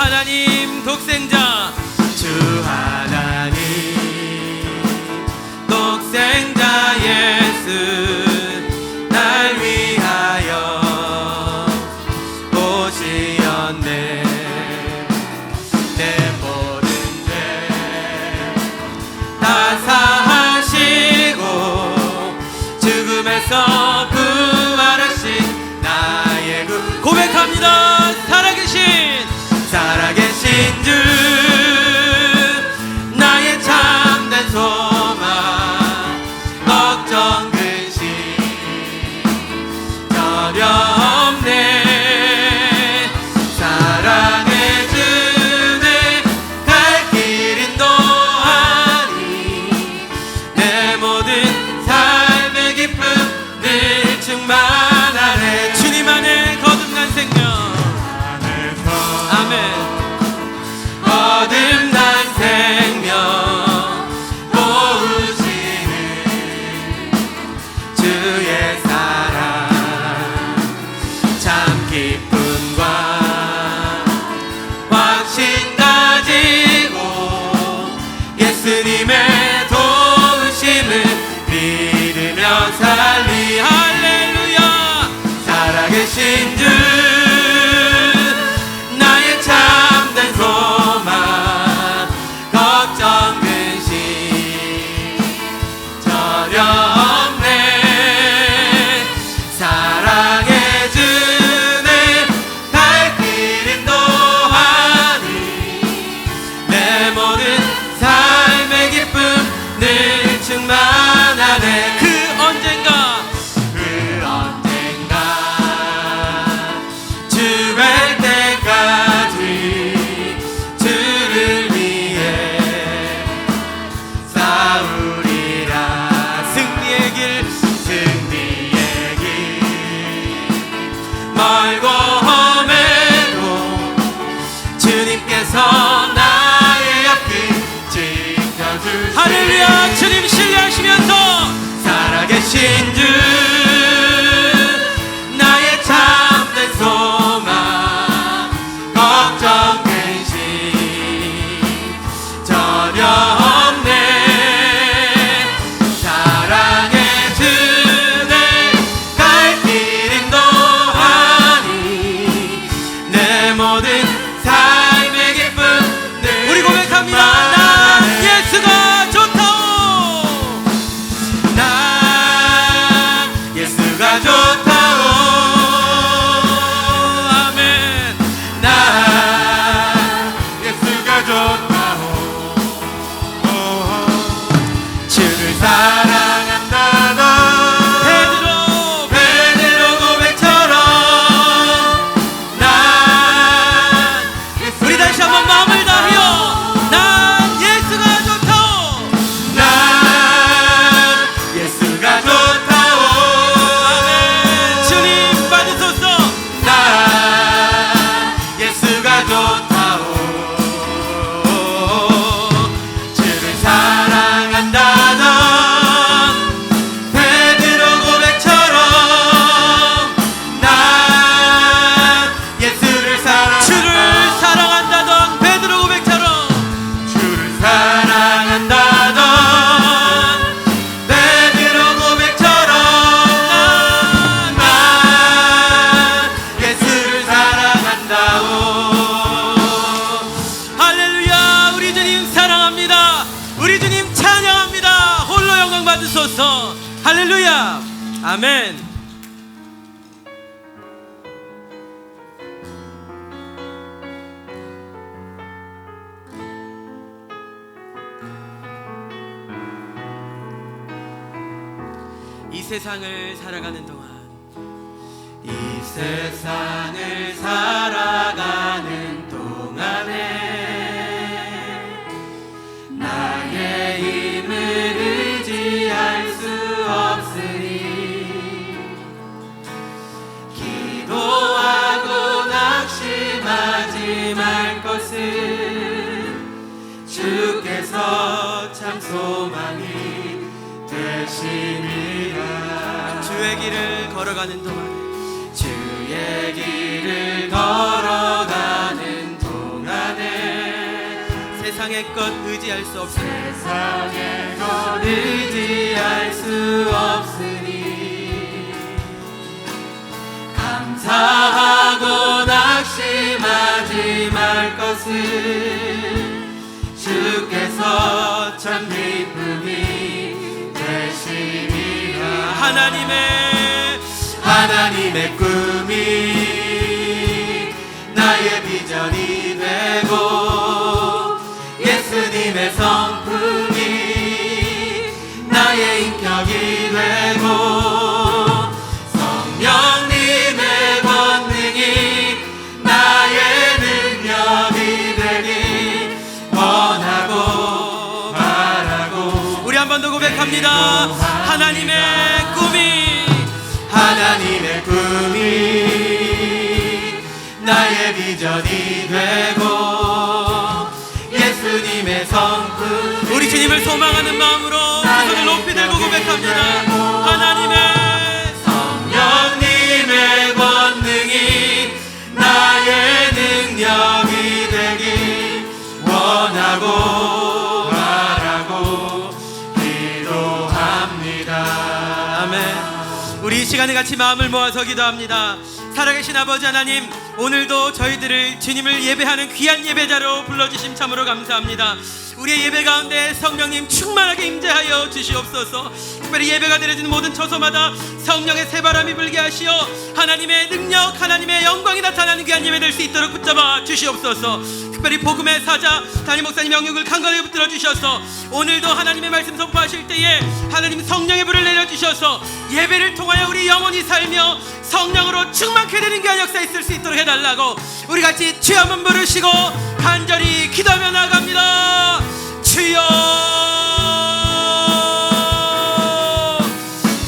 하나님 독생자, 주 하나님 독생자 예수 날 위하여 오시었네. 내 모든 죄 다 사하시고 죽음에서 부활하신 나의 구 고백합니다. 살아계신 주 나의 참된 소망, 걱정 근심 전혀 없네. 사랑의 주내 갈 길 인도하니 내 모든 삶의 기쁨 늘 충만하네. 주님 안에 거듭난 생명, 거듭난 생명 모으시는 주의 사랑, 참 기쁨과 확신 가지고 예수님의 도우심을 믿으며 살리. 할렐루야. 살아계신 주 나의 참된 소망, 걱정 근심 전혀 없네. 사랑의 주내 갈 길 인도하니 내 모든 삶의 기쁨 늘 충만하네. 그 언젠가 주 뵐 때까지 주를 위해 싸우리라. 승리의 길 멀고 험해도 주님께서 나의 앞길 지켜주시네. 할렐루야. 주님 신뢰하시면서 살아계신 주 나의 참된 소망, 걱정 근심 전혀 없네. 사랑의 주내 갈 길 인도하니 내 모든 삶의 기쁨 늘 우리 고백합니다. 난 예수가 좋다오. 난 예수가 좋다오. 아멘. 난 예수가 좋다오. 주를 사랑한다던 베드로 고백처럼 난 우리 다시 한번 마음을 다하여 난 예수가 좋다오. 난 예수가 좋다오. 아멘. 주님 받으소서. 난 예수가 좋다오. 주를 사랑한다던 베드로 고백처럼 난 예수를 사랑한다. 주를 사랑한다던 베드로 고백처럼 주를 사랑한다던 베드로 고백처럼 난 예수를 사랑한다오. 할렐루야. 우리 주님 사랑합니다. 우리 주님 찬양합니다. 홀로 영광 받으소서. 할렐루야. 아멘. 이 세상을 살아가는 동안 이 세상을 살아가는 동안에 나의 힘을 의지할 수 없으니 기도하고 낙심하지 말 것은 주께서 참 소망이 되시니라. 주의 길을 걸어가는 동안에 주의 길을 걸어가는 동안에 세상의 것 의지할 수 없으니 세상의 것 의지할 수 없으니 감사하고 낙심하지 말 것을 주께서 참 기쁨이 되시리라. 하나님의 꿈이 나의 비전이 되고 예수님의 성품이 나의 인격이 되고 성령님의 권능이 나의 능력이 되길 원하고 바라고. 우리 한 번 더 고백합니다. 하나님의 꿈이 나의 비전이 되고 예수님의 성품. 우리 주님을 소망하는 마음으로 두 손을 높이 들고 고백합니다. 하나님의 성령님의 권능이 나의 능력이 되길 원하고 바라고 기도합니다. 아멘. 우리 이 시간에 같이 마음을 모아서 기도합니다. 살아계신 아버지 하나님, 오늘도 저희들을 주님을 예배하는 귀한 예배자로 불러주심 참으로 감사합니다. 우리의 예배 가운데 성령님 충만하게 임재하여 주시옵소서. 특별히 예배가 드려지는 모든 처소마다 성령의 새바람이 불게 하시어 하나님의 능력, 하나님의 영광이 나타나는 귀한 예배 될 수 있도록 붙잡아 주시옵소서. 특별히 복음의 사자 담임 목사님 영역을 강건하게 붙들어 주셔서 오늘도 하나님의 말씀 선포하실 때에 하나님 성령의 불을 내려주셔서 예배를 통하여 우리 영혼이 살며 성령으로 충만케 되는 귀한 역사 있을 수 있도록 해달라고 우리 같이 주여 한번 부르시고 간절히 기도하며 나아갑니다. 주여.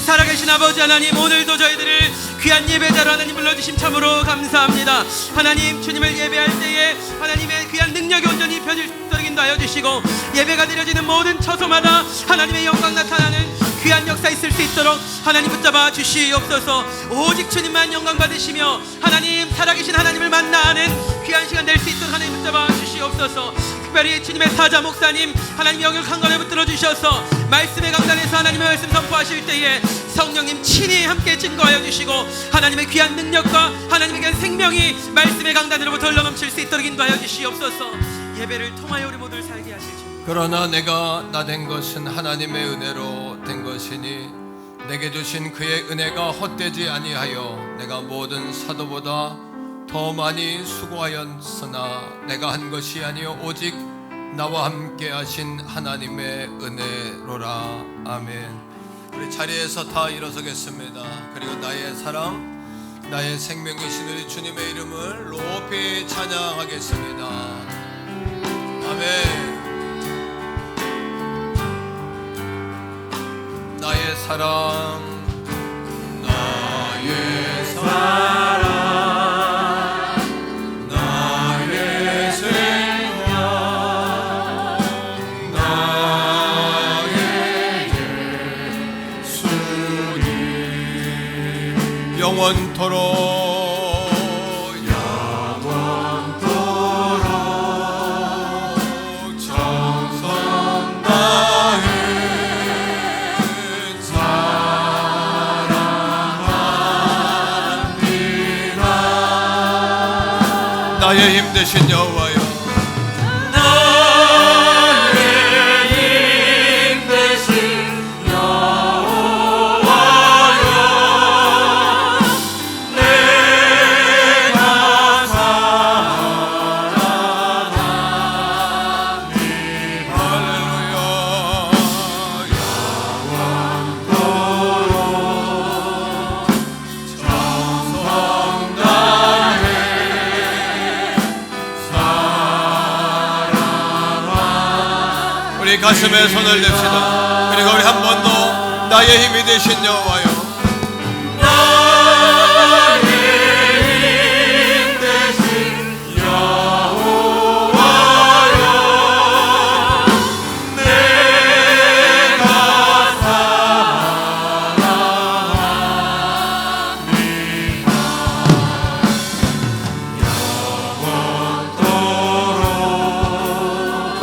살아계신 아버지 하나님, 오늘도 저희들을 귀한 예배자로 하나님 불러주심 참으로 감사합니다. 하나님, 주님을 예배할 때에 하나님의 귀한 능력이 온전히 펴질 수 있도록 인도하여 주시고 예배가 드려지는 모든 처소마다 하나님의 영광 나타나는 귀한 역사 있을 수 있도록 하나님 붙잡아 주시옵소서. 오직 주님만 영광 받으시며 하나님, 살아계신 하나님을 만나는 귀한 시간 될 수 있도록 하나님 붙잡아 주시옵소서. 특별히 주님의 사자 목사님 하나님 영을 강건하게 붙들어 주셔서 말씀의 강단에서 하나님의 말씀 선포하실 때에 성령님 친히 함께 증거하여 주시고 하나님의 귀한 능력과 하나님의 귀한 생명이 말씀의 강단으로부터 흘러넘칠 수 있도록 인도하여 주시옵소서. 예배를 통하여 우리 모두를 살게 하실 주. 그러나 내가 나 된 것은 하나님의 은혜로 된 것이니 내게 주신 그의 은혜가 헛되지 아니하여 내가 모든 사도보다 더 많이 수고하였으나 내가 한 것이 아니요 오직 나와 함께 하신 하나님의 은혜로라. 아멘. 우리 자리에서 다 일어서겠습니다. 그리고 나의 사랑, 나의 생명이신 우리 주님의 이름을 높이 찬양하겠습니다. 아멘. 나의 사랑, 나의 사랑, 나의 생명, 나의 예수님, 영원토록 나의 힘 되신 여호와여, 나의 힘 되신 여호와여, 내가 사랑하니 할렐루야. 영원토록 정성 다해 우리 가슴에 손을 댑시다. 그리고 우리 한 번 더 나의 힘이 되신 여호와여, 나의 힘 되신 여호와여, 내가 사랑하니 영원토록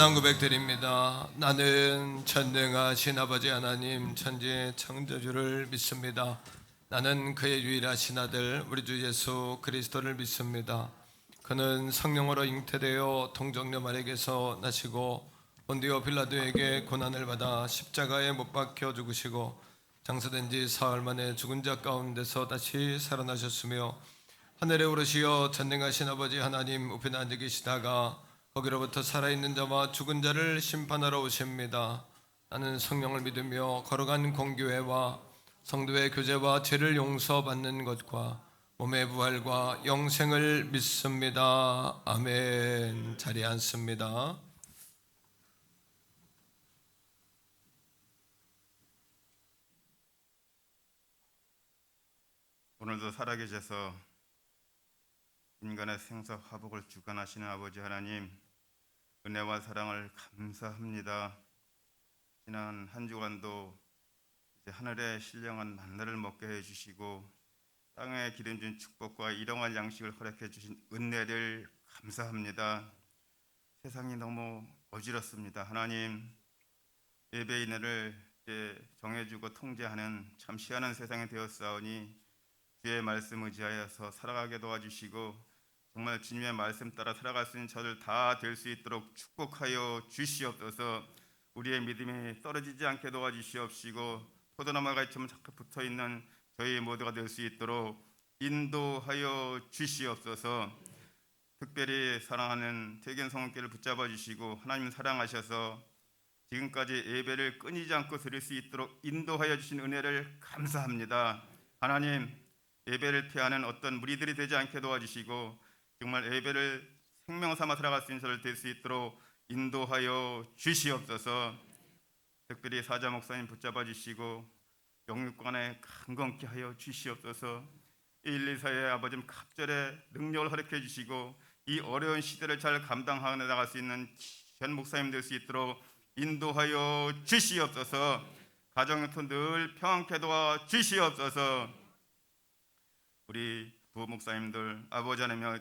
신앙 고백드립니다. 나는 전능하신 아버지 하나님 천지의 창조주를 믿습니다. 나는 그의 유일하신 아들 우리 주 예수 그리스도를 믿습니다. 그는 성령으로 잉태되어 동정녀 마리에게서 나시고 본디오 빌라도에게 고난을 받아 십자가에 못 박혀 죽으시고 장사된 지 사흘 만에 죽은 자 가운데서 다시 살아나셨으며 하늘에 오르시어 전능하신 아버지 하나님 우편에 앉아 계시다가 거기로부터 살아있는 자와 죽은 자를 심판하러 오십니다. 나는 성령을 믿으며 거룩한 공교회와 성도의 교제와 죄를 용서받는 것과 몸의 부활과 영생을 믿습니다. 아멘. 자리에 앉습니다. 오늘도 살아계셔서 인간의 생사 화복을 주관하시는 아버지 하나님, 은혜와 사랑을 감사합니다. 지난 한 주간도 이제 하늘의 신령한 만나를 먹게 해주시고 땅에 기름진 축복과 일용할 양식을 허락해 주신 은혜를 감사합니다. 세상이 너무 어지럽습니다. 하나님, 예배인을 이제 정해주고 통제하는 참 희한한 세상이 되었사오니 주의 말씀 의지하여서 살아가게 도와주시고 정말 주님의 말씀 따라 살아갈 수 있는 저들 다 될 수 있도록 축복하여 주시옵소서. 우리의 믿음이 떨어지지 않게 도와주시옵시고 포도나무가 자꾸 붙어있는 저희 모두가 될 수 있도록 인도하여 주시옵소서. 특별히 사랑하는 태견 성원교를 붙잡아 주시고 하나님 사랑하셔서 지금까지 예배를 끊이지 않고 드릴 수 있도록 인도하여 주신 은혜를 감사합니다. 하나님, 예배를 피하는 어떤 무리들이 되지 않게 도와주시고 정말 예배를 생명 삼아 살아갈 수 있는 저를 될 수 있도록 인도하여 주시옵소서. 특별히 사자 목사님 붙잡아 주시고 영육관에 강건케 하여 주시옵소서. 124의 아버지 갑절의 능력을 허락해 주시고 이 어려운 시대를 잘 감당하여 나갈 수 있는 현 목사님 될 수 있도록 인도하여 주시옵소서. 가정에서 늘 평안케 도와 주시옵소서. 우리 부모 목사님들, 아버지 하나님과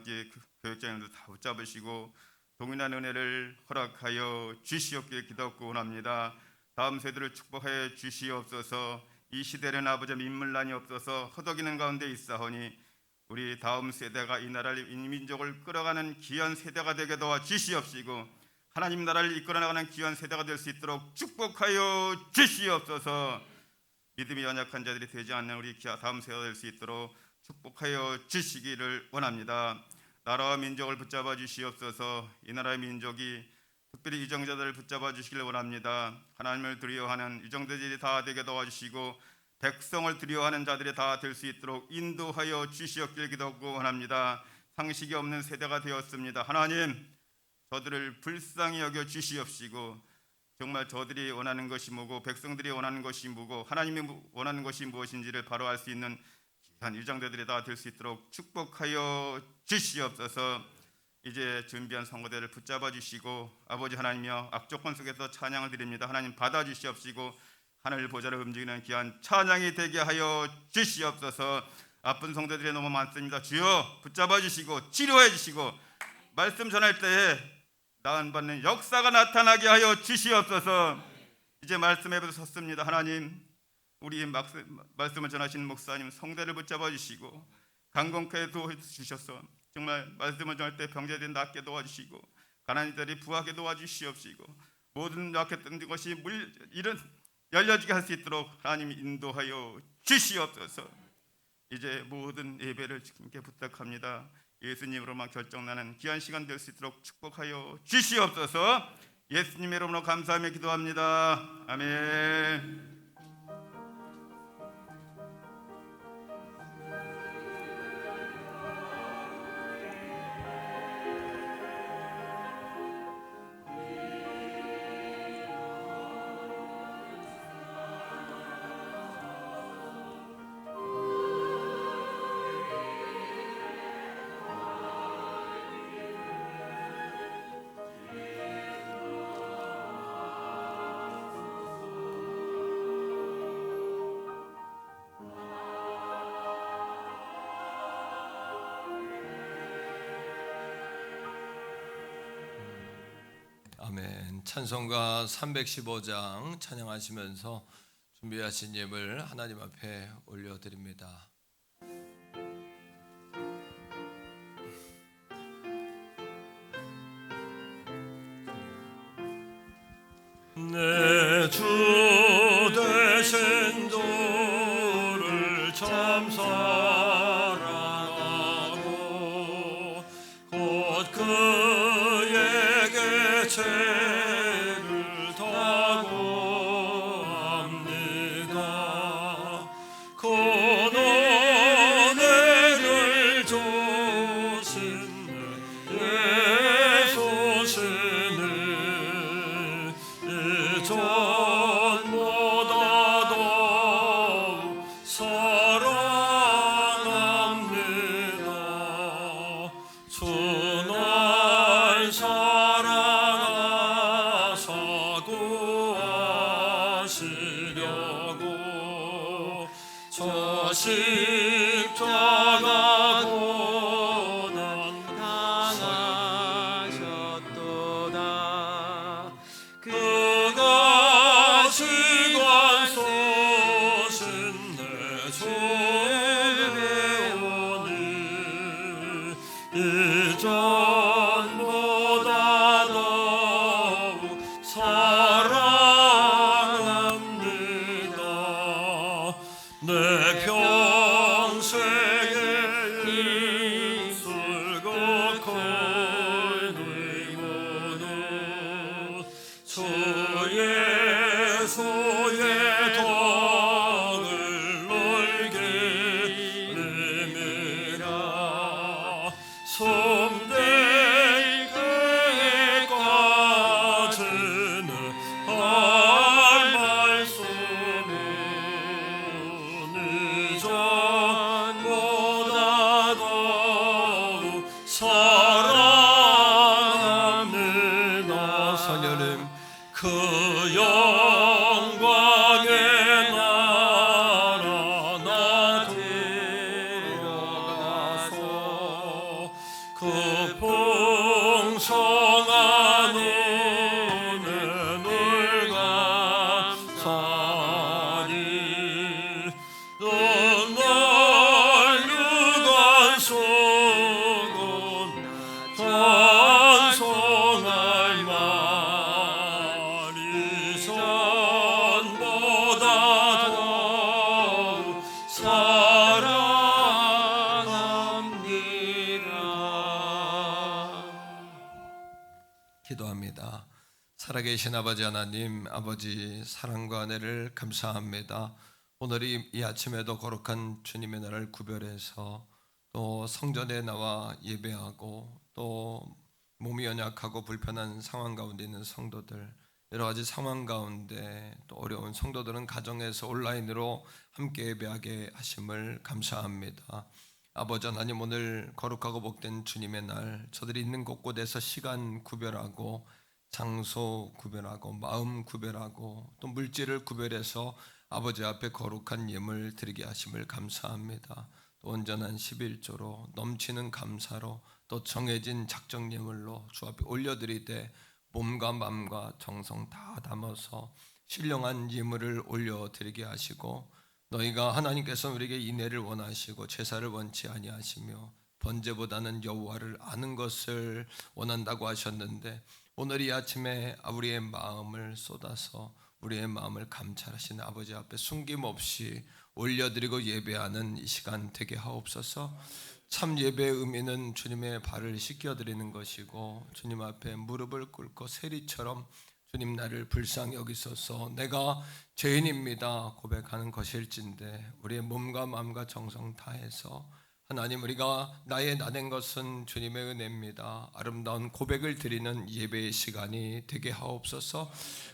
교육자님들 다 붙잡으시고 동일한 은혜를 허락하여 주시옵기를 기도하고 원합니다. 다음 세대를 축복하여 주시옵소서. 이 시대는 아버지 민물난이 없어서 허덕이는 가운데 있사오니 우리 다음 세대가 이 나라를 이 민족을 끌어가는 귀한 세대가 되게 도와 주시옵시고 하나님 나라를 이끌어나가는 귀한 세대가 될 수 있도록 축복하여 주시옵소서. 믿음이 연약한 자들이 되지 않는 우리 다음 세대가 될 수 있도록 축복하여 주시기를 원합니다. 나라와 민족을 붙잡아 주시옵소서. 이 나라의 민족이 특별히 유정자들을 붙잡아 주시기를 원합니다. 하나님을 두려워하는 유정자들이 다 되게 도와주시고 백성을 두려워하는 자들이 다 될 수 있도록 인도하여 주시옵기를 기도하고 원합니다. 상식이 없는 세대가 되었습니다. 하나님, 저들을 불쌍히 여겨 주시옵시고 정말 저들이 원하는 것이 뭐고 백성들이 원하는 것이 뭐고 하나님이 원하는 것이 무엇인지를 바로 알 수 있는 귀한 유정자들이 다 될 수 있도록 축복하여 주시옵소서. 이제 준비한 선거대를 붙잡아 주시고 아버지 하나님이여 악조건 속에서 찬양을 드립니다. 하나님 받아 주시옵시고 하늘 보좌를 움직이는 귀한 찬양이 되게 하여 주시옵소서. 아픈 성도들이 너무 많습니다. 주여 붙잡아 주시고 치료해 주시고 말씀 전할 때에 나은 받는 역사가 나타나게 하여 주시옵소서. 이제 말씀 앞에 섰습니다. 하나님, 우리 말씀을 전하시는 목사님 성대를 붙잡아 주시고 강건케 도와주셔서 정말 말씀을 전할 때 병자들이 낫게 도와주시고 가난한 자들이 부하게 도와주시옵시고 모든 약했던 것이 이런 열려지게 할 수 있도록 하나님 인도하여 주시옵소서. 이제 모든 예배를 주님께 부탁합니다. 예수님으로만 결정나는 귀한 시간 될 수 있도록 축복하여 주시옵소서. 예수님의 이름으로 감사하며 기도합니다. 아멘. 아멘. 찬송가 315장 찬양하시면서 준비하신 예물 하나님 앞에 올려드립니다. 내 주 되신 주를 참 사랑하고 곧 그에게 죄를 다고 합니다. 곧 은혜를 주신 예수시는 전보다 더 사랑합니다. 주 날 사랑하사 구하시려고 저 십자가 고난 당하셨도다. 그가 시간 쏘신 내 주의 오니 이전보다 더욱 사랑합니다. 내 평생에 입술 걷고 누이고는 주 예수의 덕을 놀게 님이라. 섬대에까지는 할 말씀은 이전보다 더욱 사랑합니다. 선녀님, 그 영광의 나라 나 들어가서 그 풍성한 은혜를 감사하니 날 유관 속은 찬송할 말이 전보다 더욱 사랑합니다. 기도합니다. 살아계신 아버지 하나님, 아버지 사랑과 은혜를 감사합니다. 오늘 이 아침에도 거룩한 주님의 날을 구별해서 또 성전에 나와 예배하고 또 몸이 연약하고 불편한 상황 가운데 있는 성도들, 여러 가지 상황 가운데 또 어려운 성도들은 가정에서 온라인으로 함께 예배하게 하심을 감사합니다. 아버지 하나님, 오늘 거룩하고 복된 주님의 날, 저들이 있는 곳곳에서 시간 구별하고 장소 구별하고 마음 구별하고 또 물질을 구별해서 아버지 앞에 거룩한 예물 드리게 하심을 감사합니다. 또 온전한 11조로 넘치는 감사로 또 정해진 작정 예물로 주 앞에 올려드리되 몸과 마음과 정성 다 담아서 신령한 예물을 올려드리게 하시고, 너희가 하나님께서 우리에게 인애를 원하시고 제사를 원치 아니하시며 번제보다는 여호와를 아는 것을 원한다고 하셨는데, 오늘 이 아침에 우리의 마음을 쏟아서 우리의 마음을 감찰하시는 아버지 앞에 숨김없이 올려드리고 예배하는 이 시간 되게 하옵소서. 참 예배의 의미는 주님의 발을 씻겨드리는 것이고, 주님 앞에 무릎을 꿇고 세리처럼 주님 나를 불쌍히 여기소서, 내가 죄인입니다 고백하는 것일진데, 우리의 몸과 마음과 정성 다해서 하나님, 우리가 나의 나된 것은 주님의 은혜입니다, 아름다운 고백을 드리는 예배의 시간이 되게 하옵소서.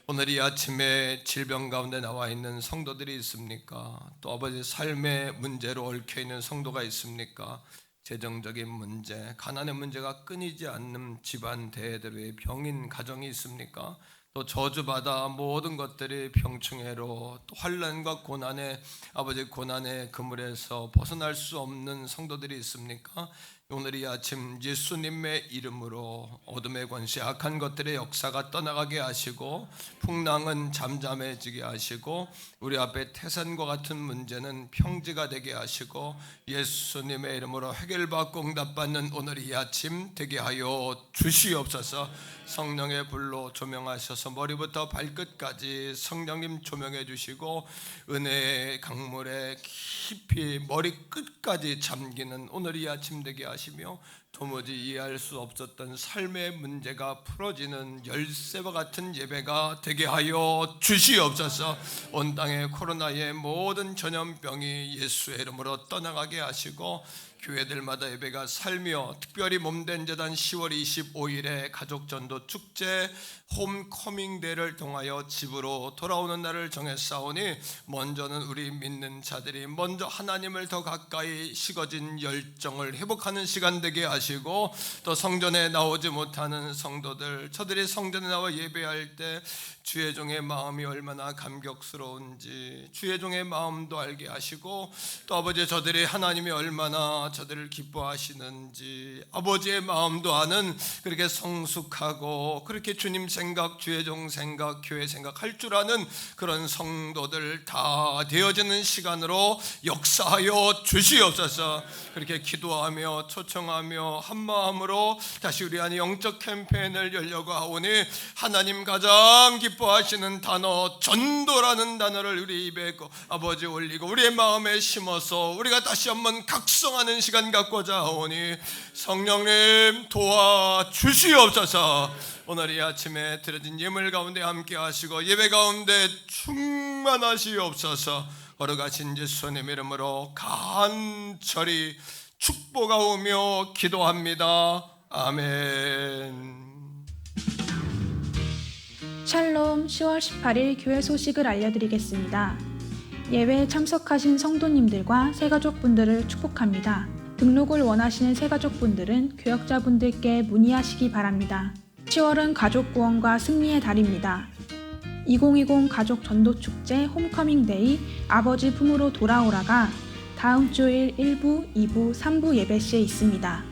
오늘 이 아침에 질병 가운데 나와 있는 성도들이 있습니까? 또 아버지 삶의 문제로 얽혀있는 성도가 있습니까? 재정적인 문제, 가난의 문제가 끊이지 않는 집안 대대로의 병인 가정이 있습니까? 또 저주받아 모든 것들이 병충해로 또 환난과 고난의 아버지 고난의 그물에서 벗어날 수 없는 성도들이 있습니까? 오늘 이 아침 예수님의 이름으로 어둠의 권세, 악한 것들의 역사가 떠나가게 하시고 풍랑은 잠잠해지게 하시고 우리 앞에 태산과 같은 문제는 평지가 되게 하시고 예수님의 이름으로 해결받고 응답받는 오늘 이 아침 되게 하여 주시옵소서. 성령의 불로 조명하셔서 머리부터 발끝까지 성령님 조명해 주시고 은혜의 강물에 깊이 머리끝까지 잠기는 오늘 이 아침 되게 하시며 도무지 이해할 수 없었던 삶의 문제가 풀어지는 열쇠와 같은 예배가 되게 하여 주시옵소서. 온 땅의 코로나의 모든 전염병이 예수의 이름으로 떠나가게 하시고 교회들마다 예배가 살며 특별히 몸된 재단 10월 25일에 가족전도 축제 홈커밍데이를 통하여 집으로 돌아오는 날을 정했사오니 먼저는 우리 믿는 자들이 먼저 하나님을 더 가까이 식어진 열정을 회복하는 시간 되게 하시고 또 성전에 나오지 못하는 성도들 저들이 성전에 나와 예배할 때 주의 종의 마음이 얼마나 감격스러운지 주의 종의 마음도 알게 하시고 또 아버지 저들이 하나님이 얼마나 저들을 기뻐하시는지 아버지의 마음도 아는 그렇게 성숙하고 그렇게 주님 생각, 주의 종 생각, 교회 생각할 줄 아는 그런 성도들 다 되어지는 시간으로 역사하여 주시옵소서. 그렇게 기도하며 초청하며 한마음으로 다시 우리 안에 영적 캠페인을 열려고 하오니 하나님 가장 기뻐하시는 단어 전도라는 단어를 우리 입에 아버지 올리고 우리의 마음에 심어서 우리가 다시 한번 각성하는 시간 갖고자 하오니 성령님 도와주시옵소서. 오늘 이 아침에 드려진 예물 가운데 함께 하시고 예배 가운데 충만하시옵소서. 걸어가신 예수님 이름으로 간절히 축복하오며 기도합니다. 아멘. 샬롬. 10월 18일 교회 소식을 알려드리겠습니다. 예배에 참석하신 성도님들과 새가족분들을 축복합니다. 등록을 원하시는 새가족분들은 교역자분들께 문의하시기 바랍니다. 10월은 가족구원과 승리의 달입니다. 2020 가족 전도축제 홈커밍데이 아버지 품으로 돌아오라가 다음 주일 1부, 2부, 3부 예배시에 있습니다.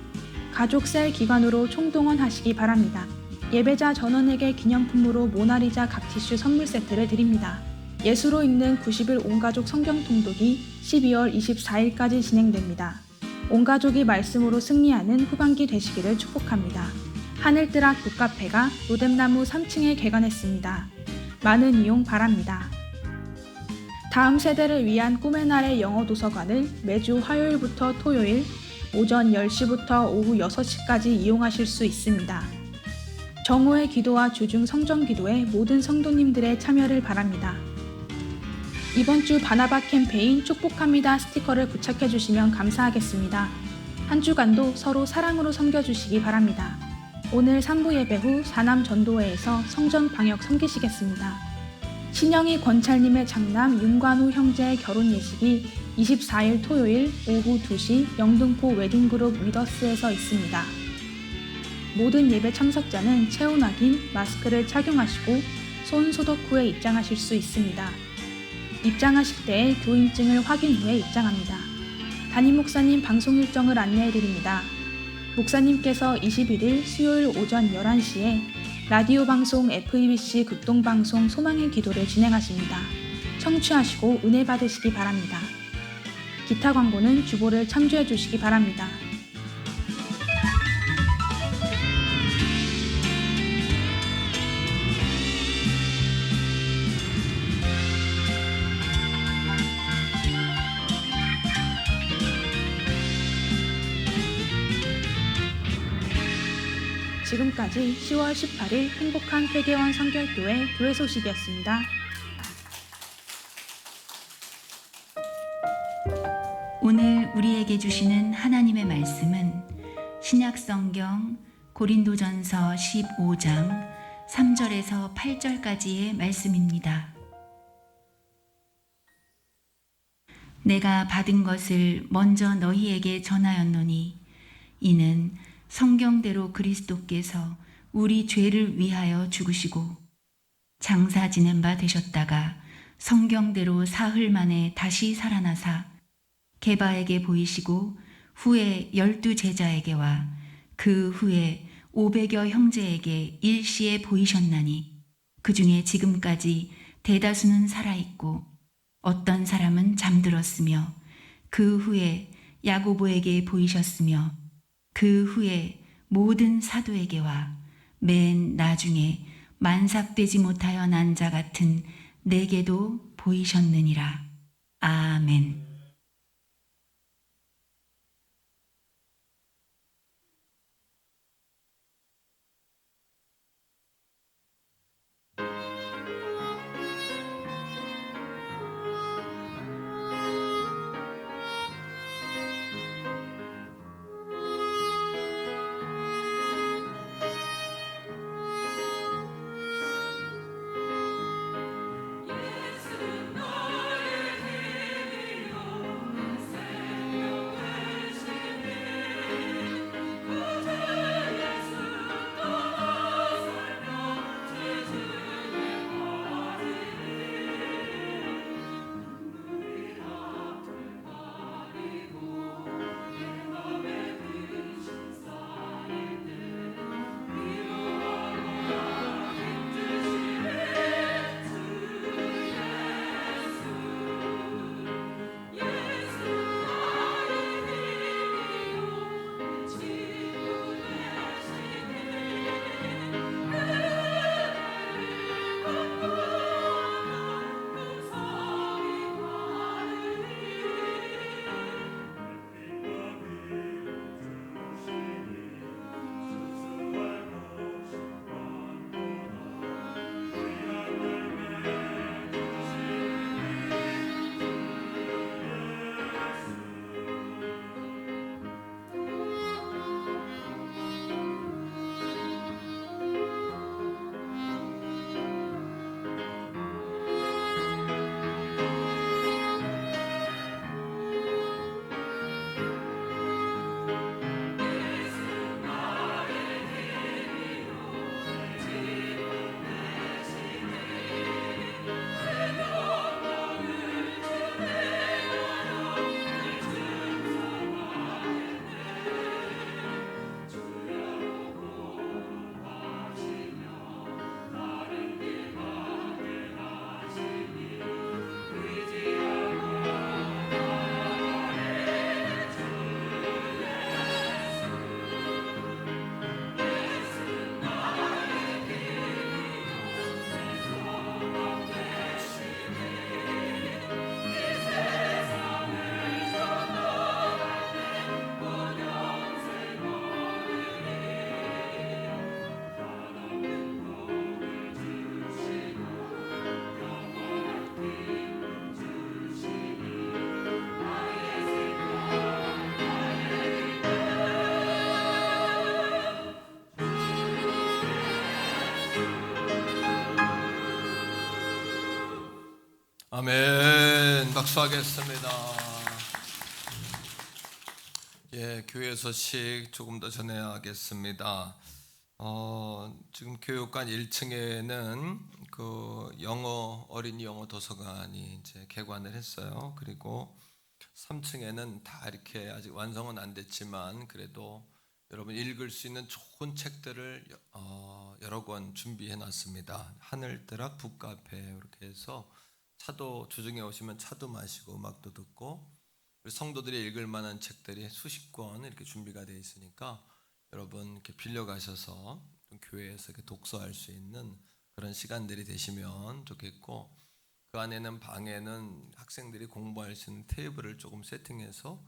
가족셀 기관으로 총동원하시기 바랍니다. 예배자 전원에게 기념품으로 모나리자 각 티슈 선물 세트를 드립니다. 예수로 읽는 90일 온가족 성경 통독이 12월 24일까지 진행됩니다. 온가족이 말씀으로 승리하는 후반기 되시기를 축복합니다. 하늘뜨락 북카페가 로뎀나무 3층에 개관했습니다. 많은 이용 바랍니다. 다음 세대를 위한 꿈의 날의 영어 도서관을 매주 화요일부터 토요일 오전 10시부터 오후 6시까지 이용하실 수 있습니다. 정오의 기도와 주중 성전 기도에 모든 성도님들의 참여를 바랍니다. 이번 주 바나바 캠페인 축복합니다 스티커를 부착해 주시면 감사하겠습니다. 한 주간도 서로 사랑으로 섬겨주시기 바랍니다. 오늘 3부 예배 후 사남 전도회에서 성전 방역 섬기시겠습니다. 신영희 권찰님의 장남 윤관우 형제의 결혼 예식이 24일 토요일 오후 2시 영등포 웨딩그룹 위더스에서 있습니다. 모든 예배 참석자는 체온 확인, 마스크를 착용하시고 손 소독 후에 입장하실 수 있습니다. 입장하실 때에 교인증을 확인 후에 입장합니다. 담임 목사님 방송 일정을 안내해드립니다. 목사님께서 21일 수요일 오전 11시에 라디오 방송 FEBC 극동방송 소망의 기도를 진행하십니다. 청취하시고 은혜 받으시기 바랍니다. 기타 광고는 주보를 참조해 주시기 바랍니다. 지금까지 10월 18일 행복한 회계원 성결교회 교회 소식이었습니다. 오늘 우리에게 주시는 하나님의 말씀은 신약성경 고린도전서 15장 3절에서 8절까지의 말씀입니다. 내가 받은 것을 먼저 너희에게 전하였노니 이는 성경대로 그리스도께서 우리 죄를 위하여 죽으시고 장사 지낸 바 되셨다가 성경대로 사흘 만에 다시 살아나사 게바에게 보이시고 후에 12 제자에게와 그 후에 500여 형제에게 일시에 보이셨나니 그 중에 지금까지 대다수는 살아있고 어떤 사람은 잠들었으며 그 후에 야고보에게 보이셨으며 그 후에 모든 사도에게와 맨 나중에 만삭되지 못하여 난 자 같은 내게도 보이셨느니라. 아멘. 아멘. 박수하겠습니다. 예, 교회 소식 조금 더 전해야겠습니다. 지금 교육관 1층에는 그 어린이 영어 도서관이 이제 개관을 했어요. 그리고 3층에는 다 이렇게 아직 완성은 안 됐지만 그래도 여러분 읽을 수 있는 좋은 책들을 여러 권 준비해 놨습니다. 하늘뜨락 북카페 이렇게 해서 차도 주중에 오시면 차도 마시고 음악도 듣고 성도들이 읽을 만한 책들이 수십 권 이렇게 준비가 되어 있으니까 여러분 이렇게 빌려 가셔서 교회에서 이렇게 독서할 수 있는 그런 시간들이 되시면 좋겠고, 그 안에는 방에는 학생들이 공부할 수 있는 테이블을 조금 세팅해서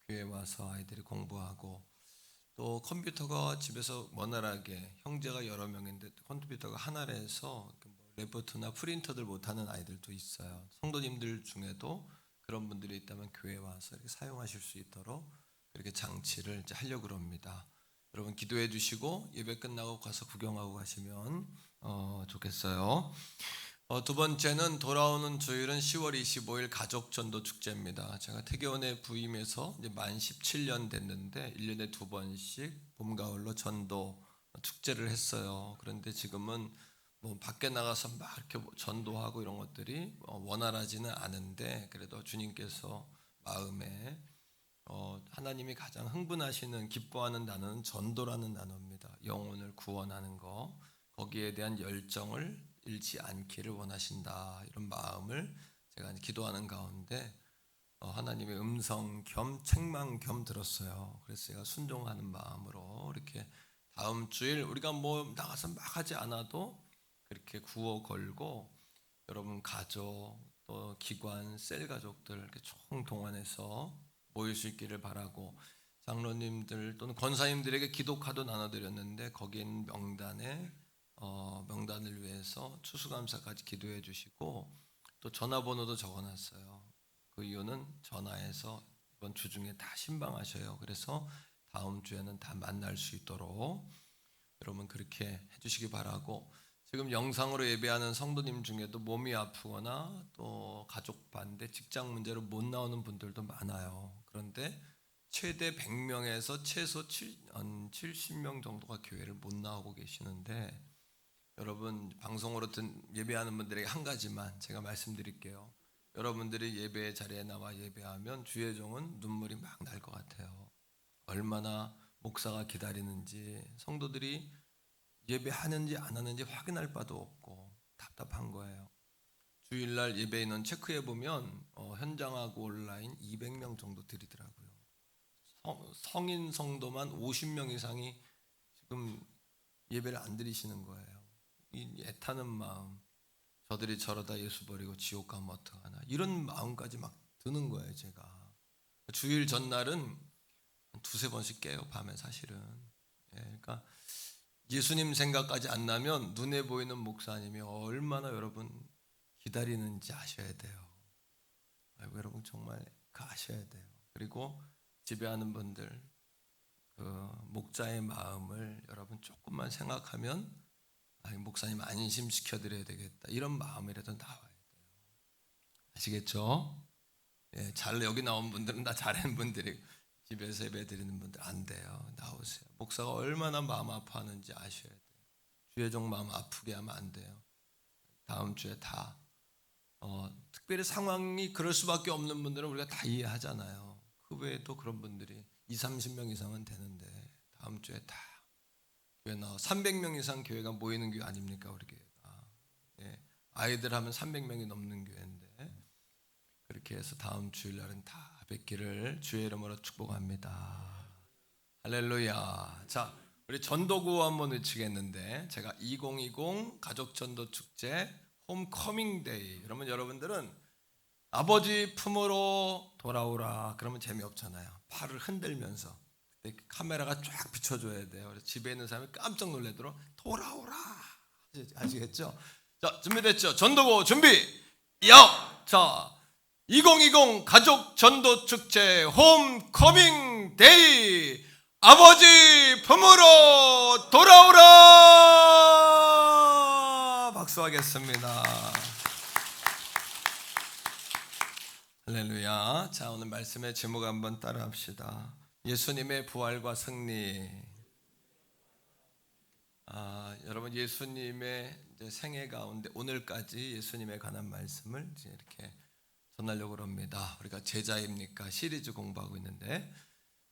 교회에 와서 아이들이 공부하고, 또 컴퓨터가 집에서 원활하게 형제가 여러 명인데 컴퓨터가 하나라 해서 레포트나 프린터들 못하는 아이들도 있어요. 성도님들 중에도 그런 분들이 있다면 교회에 와서 이렇게 사용하실 수 있도록 그렇게 장치를 이제 하려고 합니다. 여러분 기도해 주시고 예배 끝나고 가서 구경하고 가시면 좋겠어요. 두 번째는 돌아오는 주일은 10월 25일 가족전도 축제입니다. 제가 태교원에 부임해서 이제 만 17년 됐는데 1년에 2번씩 봄, 가을로 전도 축제를 했어요. 그런데 지금은 밖에 나가서 막 이렇게 전도하고 이런 것들이 원활하지는 않은데, 그래도 주님께서 마음에 하나님이 가장 흥분하시는 기뻐하는 단어는 전도라는 단어입니다. 영혼을 구원하는 거, 거기에 대한 열정을 잃지 않기를 원하신다. 이런 마음을 제가 기도하는 가운데 하나님의 음성 겸 책망 겸 들었어요. 그래서 제가 순종하는 마음으로 이렇게 다음 주일 우리가 뭐 나가서 막 하지 않아도 그렇게 구호 걸고 여러분 가족 또 기관 셀 가족들 이렇게 총 동원해서 모일 수 있기를 바라고, 장로님들 또는 권사님들에게 기도카도 나눠드렸는데 거기에 있는 명단을 위해서 추수감사까지 기도해 주시고 또 전화번호도 적어놨어요. 그 이유는 전화해서 이번 주 중에 다 신방하셔요. 그래서 다음 주에는 다 만날 수 있도록 여러분 그렇게 해주시기 바라고, 지금 영상으로 예배하는 성도님 중에도 몸이 아프거나 또 가족 반대, 직장 문제로 못 나오는 분들도 많아요. 그런데 최대 100명에서 최소 70명 정도가 교회를 못 나오고 계시는데, 여러분 방송으로 예배하는 분들에게 한 가지만 제가 말씀드릴게요. 여러분들이 예배 자리에 나와 예배하면 주의 종은 눈물이 막 날 것 같아요. 얼마나 목사가 기다리는지, 성도들이 예배하는지 안 하는지 확인할 바도 없고 답답한 거예요. 주일날 예배 인원 체크해 보면 현장하고 온라인 200명 정도 드리더라고요. 성인 성도만 50명 이상이 지금 예배를 안 드리시는 거예요. 이 애타는 마음, 저들이 저러다 예수 버리고 지옥 가면 어떡하나, 이런 마음까지 막 드는 거예요. 제가 주일 전날은 한 두세 번씩 깨요, 밤에. 사실은 그러니까 예수님 생각까지 안 나면 눈에 보이는 목사님이 얼마나 여러분 기다리는지 아셔야 돼요. 아이고, 여러분 정말 그 아셔야 돼요. 그리고 지배하는 분들 그 목자의 마음을 여러분 조금만 생각하면 목사님 안심시켜 드려야 되겠다, 이런 마음이라도 나와야 돼요. 아시겠죠? 잘 여기 나온 분들은 다 잘하는 분들이, 집에서 예배 드리는 분들 안 돼요. 나오세요. 목사가 얼마나 마음 아파하는지 아셔야 돼요. 주의 종 마음 아프게 하면 안 돼요. 다음 주에 다 특별히 상황이 그럴 수밖에 없는 분들은 우리가 다 이해하잖아요. 그 외에도 그런 분들이 20-30명 이상은 되는데 다음 주에 다 교회 나와 300명 이상 교회가 모이는 교회 아닙니까? 우리 교회가. 아이들 하면 300명이 넘는 교회인데 그렇게 해서 다음 주일날은 다 뵙기를 주의 이름으로 축복합니다. 할렐루야. 자, 우리 전도구호 한번 외치겠는데, 제가 2020 가족전도축제 홈커밍 데이, 그러면 여러분들은 아버지 품으로 돌아오라 그러면 재미없잖아요. 팔을 흔들면서 그때 카메라가 쫙 비춰줘야 돼요. 그래서 집에 있는 사람이 깜짝 놀라도록 돌아오라. 아시겠죠? 자, 준비됐죠? 전도구호 준비. 자, 2020 가족 전도 축제 홈커밍 데이, 아버지 품으로 돌아오라. 박수하겠습니다. 할렐루야. 자, 오늘 말씀의 제목 한번 따라합시다. 예수님의 부활과 승리. 여러분 예수님의 이제 생애 가운데 오늘까지 예수님에 관한 말씀을 이제 이렇게 전하려고 합니다. 우리가 제자입니까? 시리즈 공부하고 있는데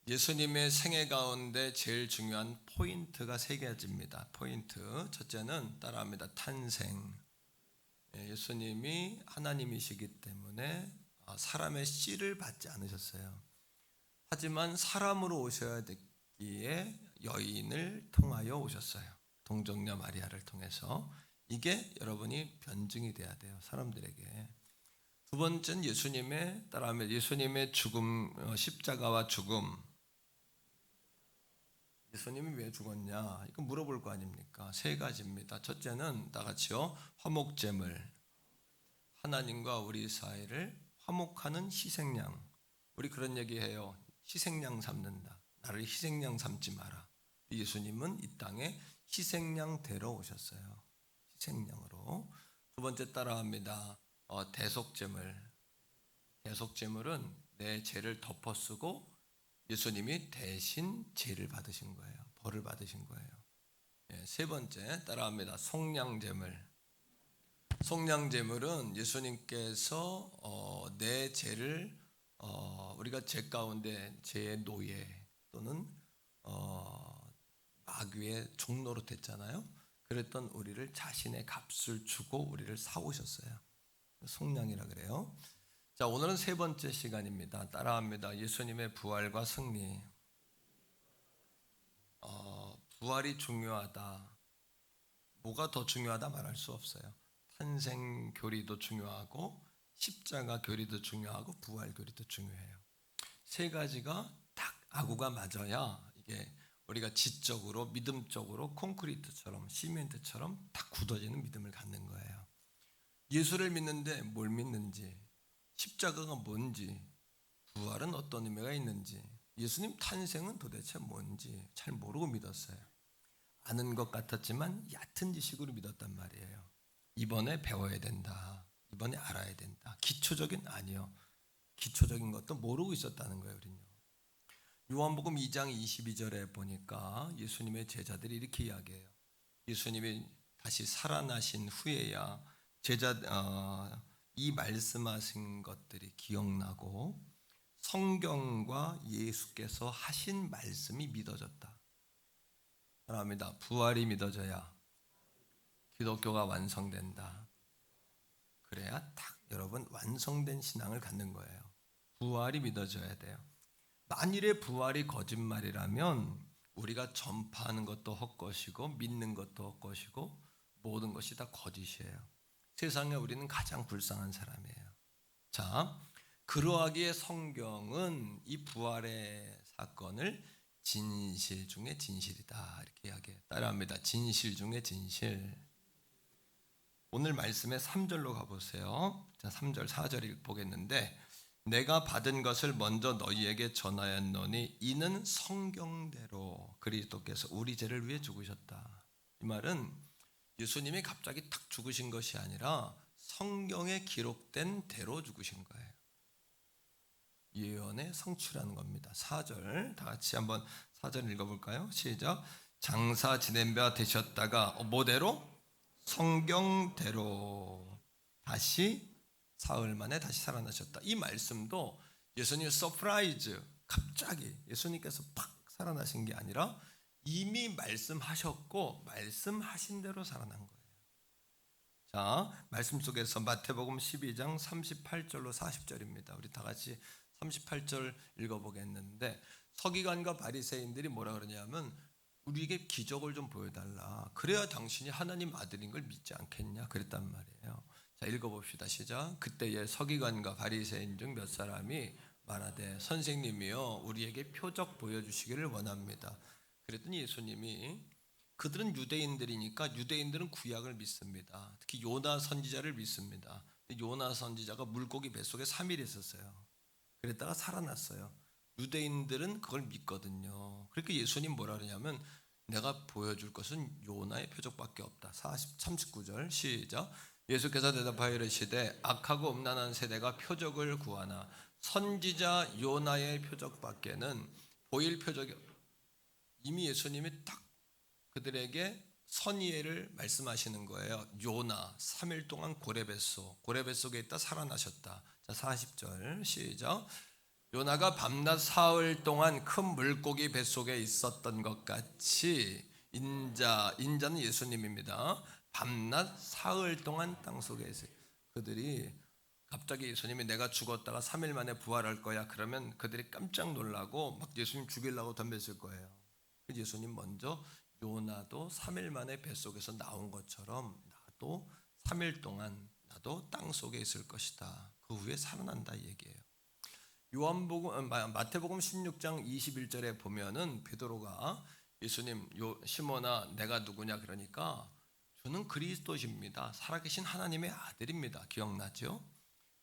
예수님의 생애 가운데 제일 중요한 포인트가 세 가지입니다. 포인트 첫째는 따라합니다. 탄생. 예수님이 하나님이시기 때문에 사람의 씨를 받지 않으셨어요. 하지만 사람으로 오셔야 되기에 여인을 통하여 오셨어요. 동정녀 마리아를 통해서. 이게 여러분이 변증이 돼야 돼요, 사람들에게. 두 번째는 예수님의, 따라하면 예수님의 죽음, 십자가와 죽음. 예수님이 왜 죽었냐? 이거 물어볼 거 아닙니까? 세 가지입니다. 첫째는 다 같이요. 화목제물. 하나님과 우리 사이를 화목하는 희생양. 우리 그런 얘기해요. 희생양 삼는다. 나를 희생양 삼지 마라. 예수님은 이 땅에 희생양 되러 오셨어요. 희생양으로. 두 번째 따라합니다. 대속제물. 대속제물은 내 죄를 덮어쓰고 예수님이 대신 죄를 받으신 거예요. 벌을 받으신 거예요. 세 번째 따라합니다. 속량제물. 속량제물은 예수님께서 내 죄를 우리가 죄 가운데 죄의 노예 또는 마귀의 종로로 됐잖아요. 그랬던 우리를 자신의 값을 주고 우리를 사오셨어요. 속량이라 그래요. 자, 오늘은 세 번째 시간입니다. 따라합니다. 예수님의 부활과 승리. 부활이 중요하다. 뭐가 더 중요하다 말할 수 없어요. 탄생 교리도 중요하고 십자가 교리도 중요하고 부활 교리도 중요해요. 세 가지가 딱 아구가 맞아야 이게 우리가 지적으로 믿음적으로 콘크리트처럼 시멘트처럼 딱 굳어지는 믿음을 갖는 거예요. 예수를 믿는데 뭘 믿는지, 십자가가 뭔지, 부활은 어떤 의미가 있는지, 예수님 탄생은 도대체 뭔지 잘 모르고 믿었어요. 아는 것 같았지만 얕은 지식으로 믿었단 말이에요. 이번에 배워야 된다. 이번에 알아야 된다. 기초적인 아니요. 기초적인 것도 모르고 있었다는 거예요, 우리는요. 요한복음 2장 22절에 보니까 예수님의 제자들이 이렇게 이야기해요. 예수님이 다시 살아나신 후에야 이 말씀하신 것들이 기억나고 성경과 예수께서 하신 말씀이 믿어졌다. 사랑합니다. 부활이 믿어져야 기독교가 완성된다. 그래야 딱 여러분 완성된 신앙을 갖는 거예요. 부활이 믿어져야 돼요. 만일에 부활이 거짓말이라면 우리가 전파하는 것도 헛것이고 믿는 것도 헛것이고 모든 것이 다 거짓이에요. 세상에 우리는 가장 불쌍한 사람이에요. 자, 그러하기에 성경은 이 부활의 사건을 진실 중에 진실이다 이렇게 이야기해요. 따라합니다. 진실 중에 진실. 오늘 말씀의 3절로 가보세요. 자, 3절 4절 보겠는데 내가 받은 것을 먼저 너희에게 전하였노니 이는 성경대로 그리스도께서 우리 죄를 위해 죽으셨다. 이 말은 예수님이 갑자기 탁 죽으신 것이 아니라 성경에 기록된 대로 죽으신 거예요. 예언의 성취라는 겁니다. 4절 다 같이 한번 4절 읽어볼까요? 시작. 장사 지낸 바 되셨다가 뭐대로? 성경대로 다시 사흘 만에 다시 살아나셨다. 이 말씀도 예수님 서프라이즈 갑자기 예수님께서 팍 살아나신 게 아니라 이미 말씀하셨고 말씀하신 대로 살아난 거예요. 자, 말씀 속에서 마태복음 12장 38절로 40절입니다. 우리 다 같이 38절 읽어보겠는데 서기관과 바리새인들이 뭐라 그러냐면 우리에게 기적을 좀 보여달라. 그래야 당신이 하나님 아들인 걸 믿지 않겠냐 그랬단 말이에요. 자, 읽어봅시다. 시작. 그때에 서기관과 바리새인 중 몇 사람이 말하되 선생님이여 우리에게 표적 보여주시기를 원합니다. 그랬더니 예수님이 그들은 유대인들이니까 유대인들은 구약을 믿습니다. 특히 요나 선지자를 믿습니다. 요나 선지자가 물고기 뱃속에 3일 있었어요. 그랬다가 살아났어요. 유대인들은 그걸 믿거든요. 그러니까 예수님 뭐라 그러냐면 내가 보여줄 것은 요나의 표적밖에 없다. 39절 시작. 예수께서 대답하여 이르시되 악하고 음란한 세대가 표적을 구하나 선지자 요나의 표적밖에는 보일 표적이 이미 예수님이 딱 그들에게 선의를 말씀하시는 거예요. 요나 3일 동안 고래 뱃속에 있다 살아나셨다. 자, 40절 시작. 요나가 밤낮 사흘 동안 큰 물고기 뱃속에 있었던 것 같이 인자는 예수님입니다. 밤낮 사흘 동안 땅속에 있어요. 그들이 갑자기 예수님이 내가 죽었다가 3일 만에 부활할 거야 그러면 그들이 깜짝 놀라고 막 예수님 죽이려고 덤볐을 거예요. 예수님 먼저 요나도 3일 만에 뱃속에서 나온 것처럼 나도 3일 동안 나도 땅속에 있을 것이다. 그 후에 살아난다 이 얘기예요. 마태복음 16장 21절에 보면은 베드로가 예수님 시몬아 내가 누구냐 그러니까 저는 그리스도십니다. 살아계신 하나님의 아들입니다. 기억나죠?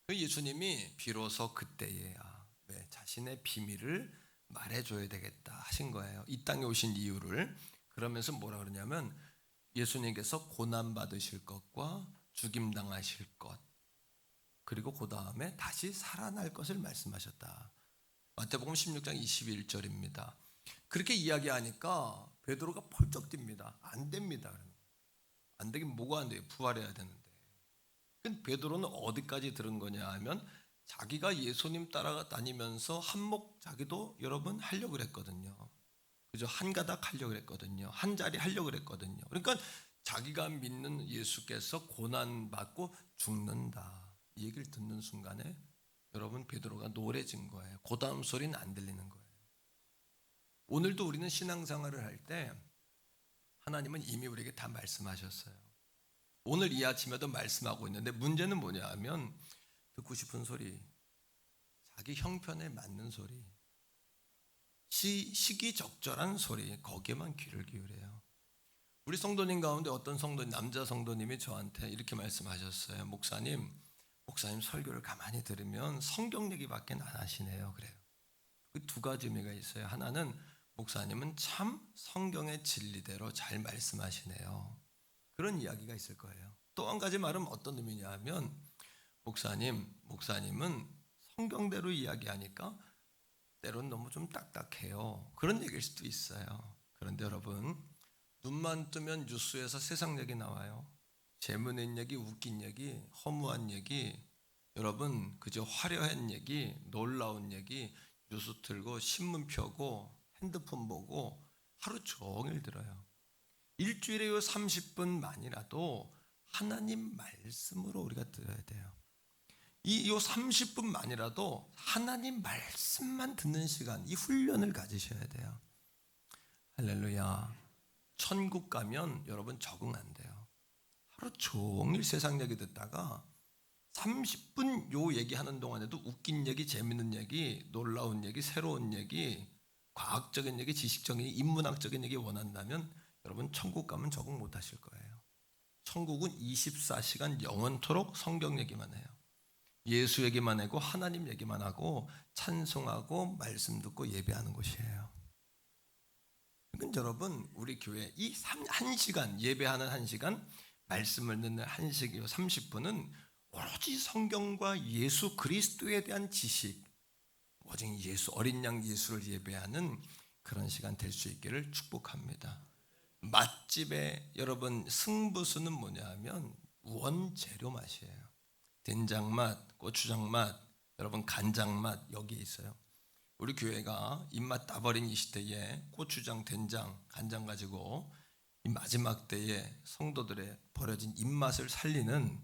그 예수님이 비로소 그때에야 자신의 비밀을 말해줘야 되겠다 하신 거예요. 이 땅에 오신 이유를. 그러면서 뭐라 그러냐면 예수님께서 고난받으실 것과 죽임당하실 것 그리고 그 다음에 다시 살아날 것을 말씀하셨다. 마태복음 16장 21절입니다. 그렇게 이야기하니까 베드로가 펄쩍 뜁니다. 안 됩니다. 안 되긴 뭐가 안 돼요? 부활해야 되는데. 근데 베드로는 어디까지 들은 거냐 하면 자기가 예수님 따라다니면서 한몫 자기도 여러분 하려고 그랬거든요. 그죠? 한 가닥 하려고 그랬거든요. 한 자리 하려고 그랬거든요. 그러니까 자기가 믿는 예수께서 고난받고 죽는다, 이 얘기를 듣는 순간에 여러분 베드로가 노래진 거예요. 그 다음 소리는 안 들리는 거예요. 오늘도 우리는 신앙생활을 할 때 하나님은 이미 우리에게 다 말씀하셨어요. 오늘 이 아침에도 말씀하고 있는데 문제는 뭐냐 하면 듣고 싶은 소리, 자기 형편에 맞는 소리, 시기적절한 소리, 거기에만 귀를 기울여요. 우리 성도님 가운데 어떤 성도님, 남자 성도님이 저한테 이렇게 말씀하셨어요. 목사님 설교를 가만히 들으면 성경 얘기밖에 안 하시네요. 그래요. 그 두 가지 의미가 있어요. 하나는 목사님은 참 성경의 진리대로 잘 말씀하시네요. 그런 이야기가 있을 거예요. 또 한 가지 말은 어떤 의미냐 하면 목사님은 성경대로 이야기하니까 때로는 너무 좀 딱딱해요. 그런 얘기일 수도 있어요. 그런데 여러분, 눈만 뜨면 뉴스에서 세상 얘기 나와요. 재미있는 얘기, 웃긴 얘기, 허무한 얘기, 여러분 그저 화려한 얘기, 놀라운 얘기, 뉴스 틀고 신문 펴고 핸드폰 보고 하루 종일 들어요. 일주일에 요 30분만이라도 하나님 말씀으로 우리가 들어야 돼요. 요 30분만이라도 하나님 말씀만 듣는 시간, 이 훈련을 가지셔야 돼요. 할렐루야. 천국 가면 여러분 적응 안 돼요. 하루 종일 세상 얘기 듣다가 30분 요 얘기하는 동안에도 웃긴 얘기, 재밌는 얘기, 놀라운 얘기, 새로운 얘기, 과학적인 얘기, 지식적인 얘기, 인문학적인 얘기 원한다면 여러분 천국 가면 적응 못 하실 거예요. 천국은 24시간 영원토록 성경 얘기만 해요. 예수 얘기만 하고 하나님 얘기만 하고 찬송하고 말씀 듣고 예배하는 곳이에요. 그러니까 여러분 우리 교회 이 1시간 예배하는 1시간, 말씀을 듣는 1시간 30분은 오로지 성경과 예수 그리스도에 대한 지식, 오직 예수, 어린 양 예수를 예배하는 그런 시간 될 수 있기를 축복합니다. 맛집의 여러분 승부수는 뭐냐 하면 원재료 맛이에요. 된장 맛, 고추장 맛, 여러분 간장 맛 여기에 있어요. 우리 교회가 입맛 따버린 이 시대에 고추장, 된장, 간장 가지고 이 마지막 때에 성도들의 버려진 입맛을 살리는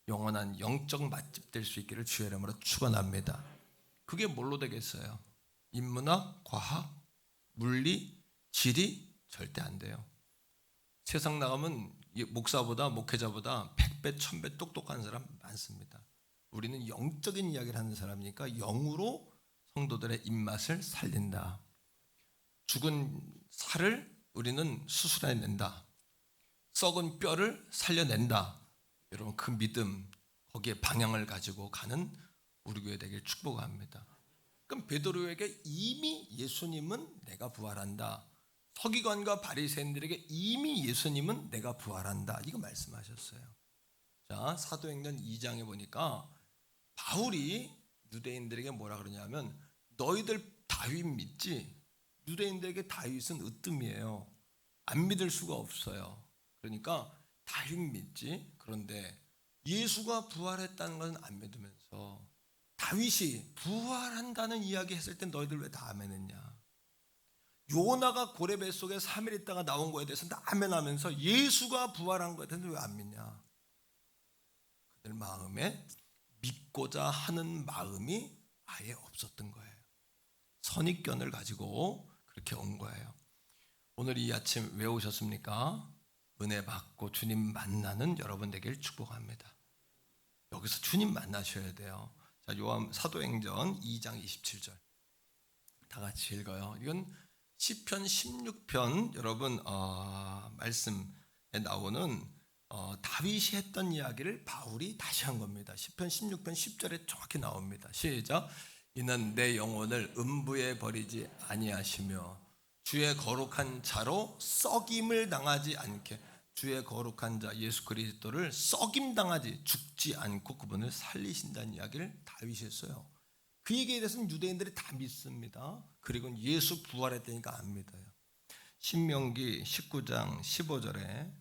영원한 영적 맛집 될 수 있기를 주의 이름으로 축원합니다. 그게 뭘로 되겠어요? 인문학, 과학, 물리, 지리 절대 안 돼요. 세상 나가면 목사보다 목회자보다 100배, 1000배 똑똑한 사람 많습니다. 우리는 영적인 이야기를 하는 사람이니까 영으로 성도들의 입맛을 살린다. 죽은 살을 우리는 수술해낸다. 썩은 뼈를 살려낸다. 여러분 그 믿음, 거기에 방향을 가지고 가는 우리 교회 되길 축복합니다. 그럼 베드로에게 이미 예수님은 내가 부활한다. 서기관과 바리새인들에게 이미 예수님은 내가 부활한다. 이거 말씀하셨어요. 자, 사도행전 2장에 보니까 바울이 유대인들에게 뭐라 그러냐면 너희들 다윗 믿지? 유대인들에게 다윗은 으뜸이에요. 안 믿을 수가 없어요. 그러니까 다윗 믿지? 그런데 예수가 부활했다는 것은 안 믿으면서 다윗이 부활한다는 이야기 했을 때 너희들 왜 다 아멘 했냐? 요나가 고래 뱃속에 3일 있다가 나온 거에 대해서 다 아멘 하면서 예수가 부활한 거에 대해서 왜 안 믿냐? 그들 마음에 믿고자 하는 마음이 아예 없었던 거예요. 선입견을 가지고 그렇게 온 거예요. 오늘 이 아침 왜 오셨습니까? 은혜 받고 주님 만나는 여러분 되길 축복합니다. 여기서 주님 만나셔야 돼요. 자, 요한 사도행전 2장 27절 다 같이 읽어요. 이건 시편 16편 여러분 말씀에 나오는 다윗이 했던 이야기를 바울이 다시 한 겁니다. 시편 16편 10절에 정확히 나옵니다. 시작. 이는 내 영혼을 음부에 버리지 아니하시며 주의 거룩한 자로 썩임을 당하지 않게, 주의 거룩한 자 예수 그리스도를 썩임 당하지 죽지 않고 그분을 살리신다는 이야기를 다윗이 했어요. 그 얘기에 대해서는 유대인들이 다 믿습니다. 그리고 예수 부활했다니까 안 믿어요. 신명기 19장 15절에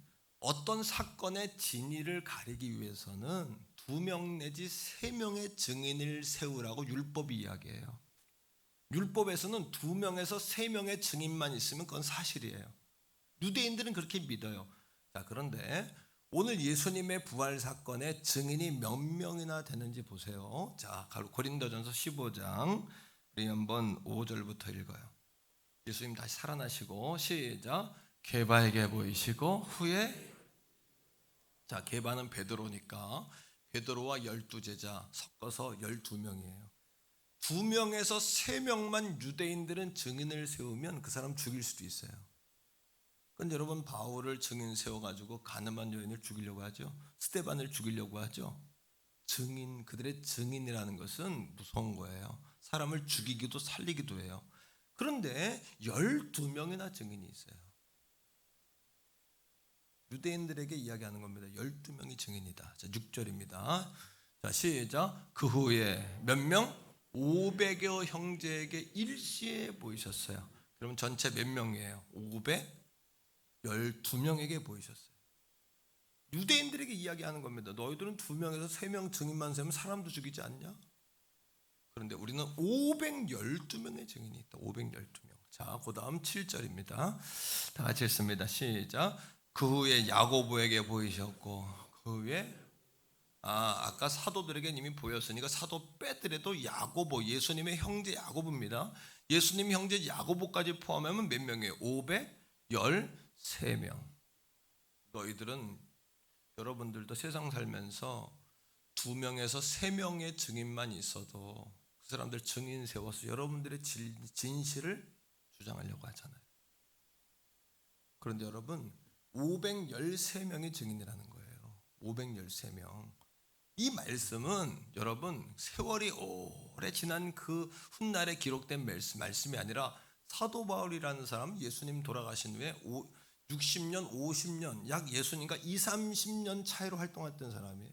어떤 사건의 진위를 가리기 위해서는 2명 내지 3명의 증인을 세우라고 율법이 이야기해요. 율법에서는 2명에서 3명의 증인만 있으면 그건 사실이에요. 유대인들은 그렇게 믿어요. 자, 그런데 오늘 예수님의 부활 사건의 증인이 몇 명이나 되는지 보세요. 자, 고린도전서 15장 우리 한번 5절부터 읽어요. 예수님 다시 살아나시고 시작. 게바에게 보이시고 후에 자, 게바는 베드로니까 베드로와 12제자 섞어서 12명이에요. 2명에서 3명만 유대인들은 증인을 세우면 그 사람 죽일 수도 있어요. 그런데 여러분, 바울을 증인 세워가지고 가늠한 여인을 죽이려고 하죠. 스데반을 죽이려고 하죠. 증인, 그들의 증인이라는 것은 무서운 거예요. 사람을 죽이기도 살리기도 해요. 그런데 12명이나 증인이 있어요. 유대인들에게 이야기하는 겁니다. 12명이 증인이다. 자, 6절입니다. 자, 시작. 그 후에 몇 명? 500여 형제에게 일시에 보이셨어요. 그러면 전체 몇 명이에요? 512명에게 보이셨어요. 유대인들에게 이야기하는 겁니다. 너희들은 2명에서 3명 증인만 세면 사람도 죽이지 않냐? 그런데 우리는 512명의 증인이 있다. 512명. 자, 그 다음 7절입니다. 다 같이 읽습니다. 시작. 그 후에 야고보에게 보이셨고 그 후에 아까 사도들에게 이미 보였으니까 사도 빼더라도 야고보, 예수님의 형제 야고보입니다. 예수님 형제 야고보까지 포함하면 몇 명이에요? 513명. 너희들은, 여러분들도 세상 살면서 2명에서 3명의 증인만 있어도 그 사람들 증인 세워서 여러분들의 진실을 주장하려고 하잖아요. 그런데 여러분, 513명의 증인이라는 거예요. 513명. 이 말씀은 여러분, 세월이 오래 지난 그 훗날에 기록된 말씀이 아니라 사도 바울이라는 사람, 예수님 돌아가신 후에 60년, 50년, 약 예수님과 20-30년 차이로 활동했던 사람이에요.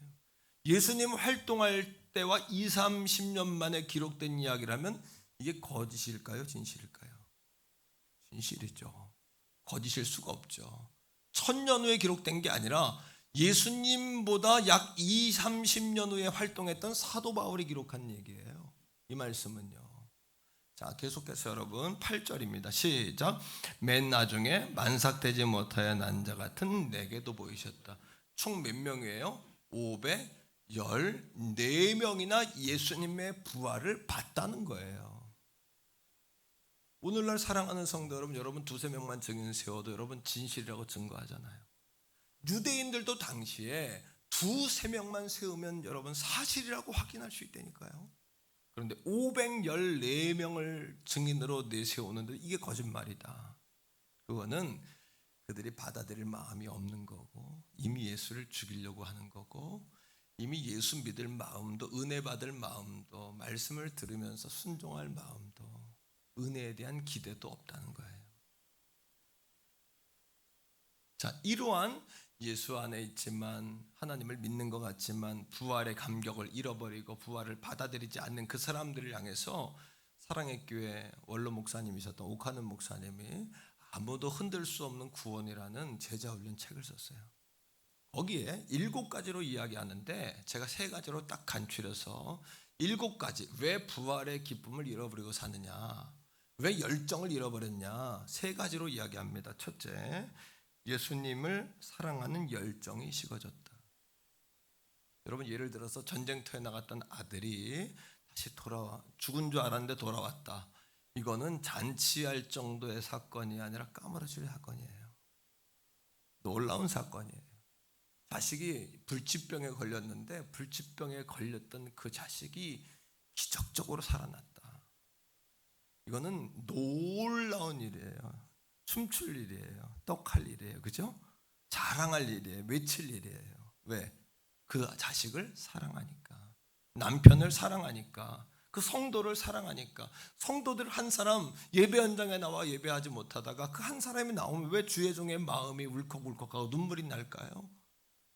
예수님 활동할 때와 20-30년 만에 기록된 이야기라면 이게 거짓일까요? 진실일까요? 진실이죠. 거짓일 수가 없죠. 1000년 후에 기록된 게 아니라 예수님보다 약 20-30년 후에 활동했던 사도 바울이 기록한 얘기예요. 이 말씀은요. 자, 계속해서 여러분 8절입니다. 시작. 맨 나중에 만삭되지 못하여 난 자 같은 내게도 보이셨다. 총 몇 명이에요? 514명이나 예수님의 부활을 봤다는 거예요. 오늘날 사랑하는 성도 여러분 2-3명만 증인 세워도 여러분 진실이라고 증거하잖아요. 유대인들도 당시에 2-3명만 세우면 여러분 사실이라고 확인할 수 있다니까요. 그런데 514명을 증인으로 내세우는데 이게 거짓말이다. 그거는 그들이 받아들일 마음이 없는 거고, 이미 예수를 죽이려고 하는 거고, 이미 예수 믿을 마음도, 은혜 받을 마음도, 말씀을 들으면서 순종할 마음도, 은혜에 대한 기대도 없다는 거예요. 자, 이러한 예수 안에 있지만 하나님을 믿는 것 같지만 부활의 감격을 잃어버리고 부활을 받아들이지 않는 그 사람들을 향해서 사랑의 교회 원로 목사님이셨던 오카는 목사님이 아무도 흔들 수 없는 구원이라는 제자훈련 책을 썼어요. 거기에 7가지로 이야기하는데 제가 3가지로 딱 간추려서 7가지, 왜 부활의 기쁨을 잃어버리고 사느냐, 왜 열정을 잃어버렸냐, 3가지로 이야기합니다. 첫째, 예수님을 사랑하는 열정이 식어졌다. 여러분, 예를 들어서 전쟁터에 나갔던 아들이 다시 죽은 줄 알았는데 돌아왔다. 이거는 잔치할 정도의 사건이 아니라 까무러질 사건이에요. 놀라운 사건이에요. 자식이 불치병에 걸렸는데 불치병에 걸렸던 그 자식이 기적적으로 살아났다. 이거는 놀라운 일이에요. 춤출 일이에요. 떡할 일이에요. 그죠? 자랑할 일이에요. 외칠 일이에요. 왜? 그 자식을 사랑하니까, 남편을 사랑하니까, 그 성도를 사랑하니까. 성도들 한 사람 예배 현장에 나와 예배하지 못하다가 그 한 사람이 나오면 왜 주의 종의 마음이 울컥울컥하고 눈물이 날까요?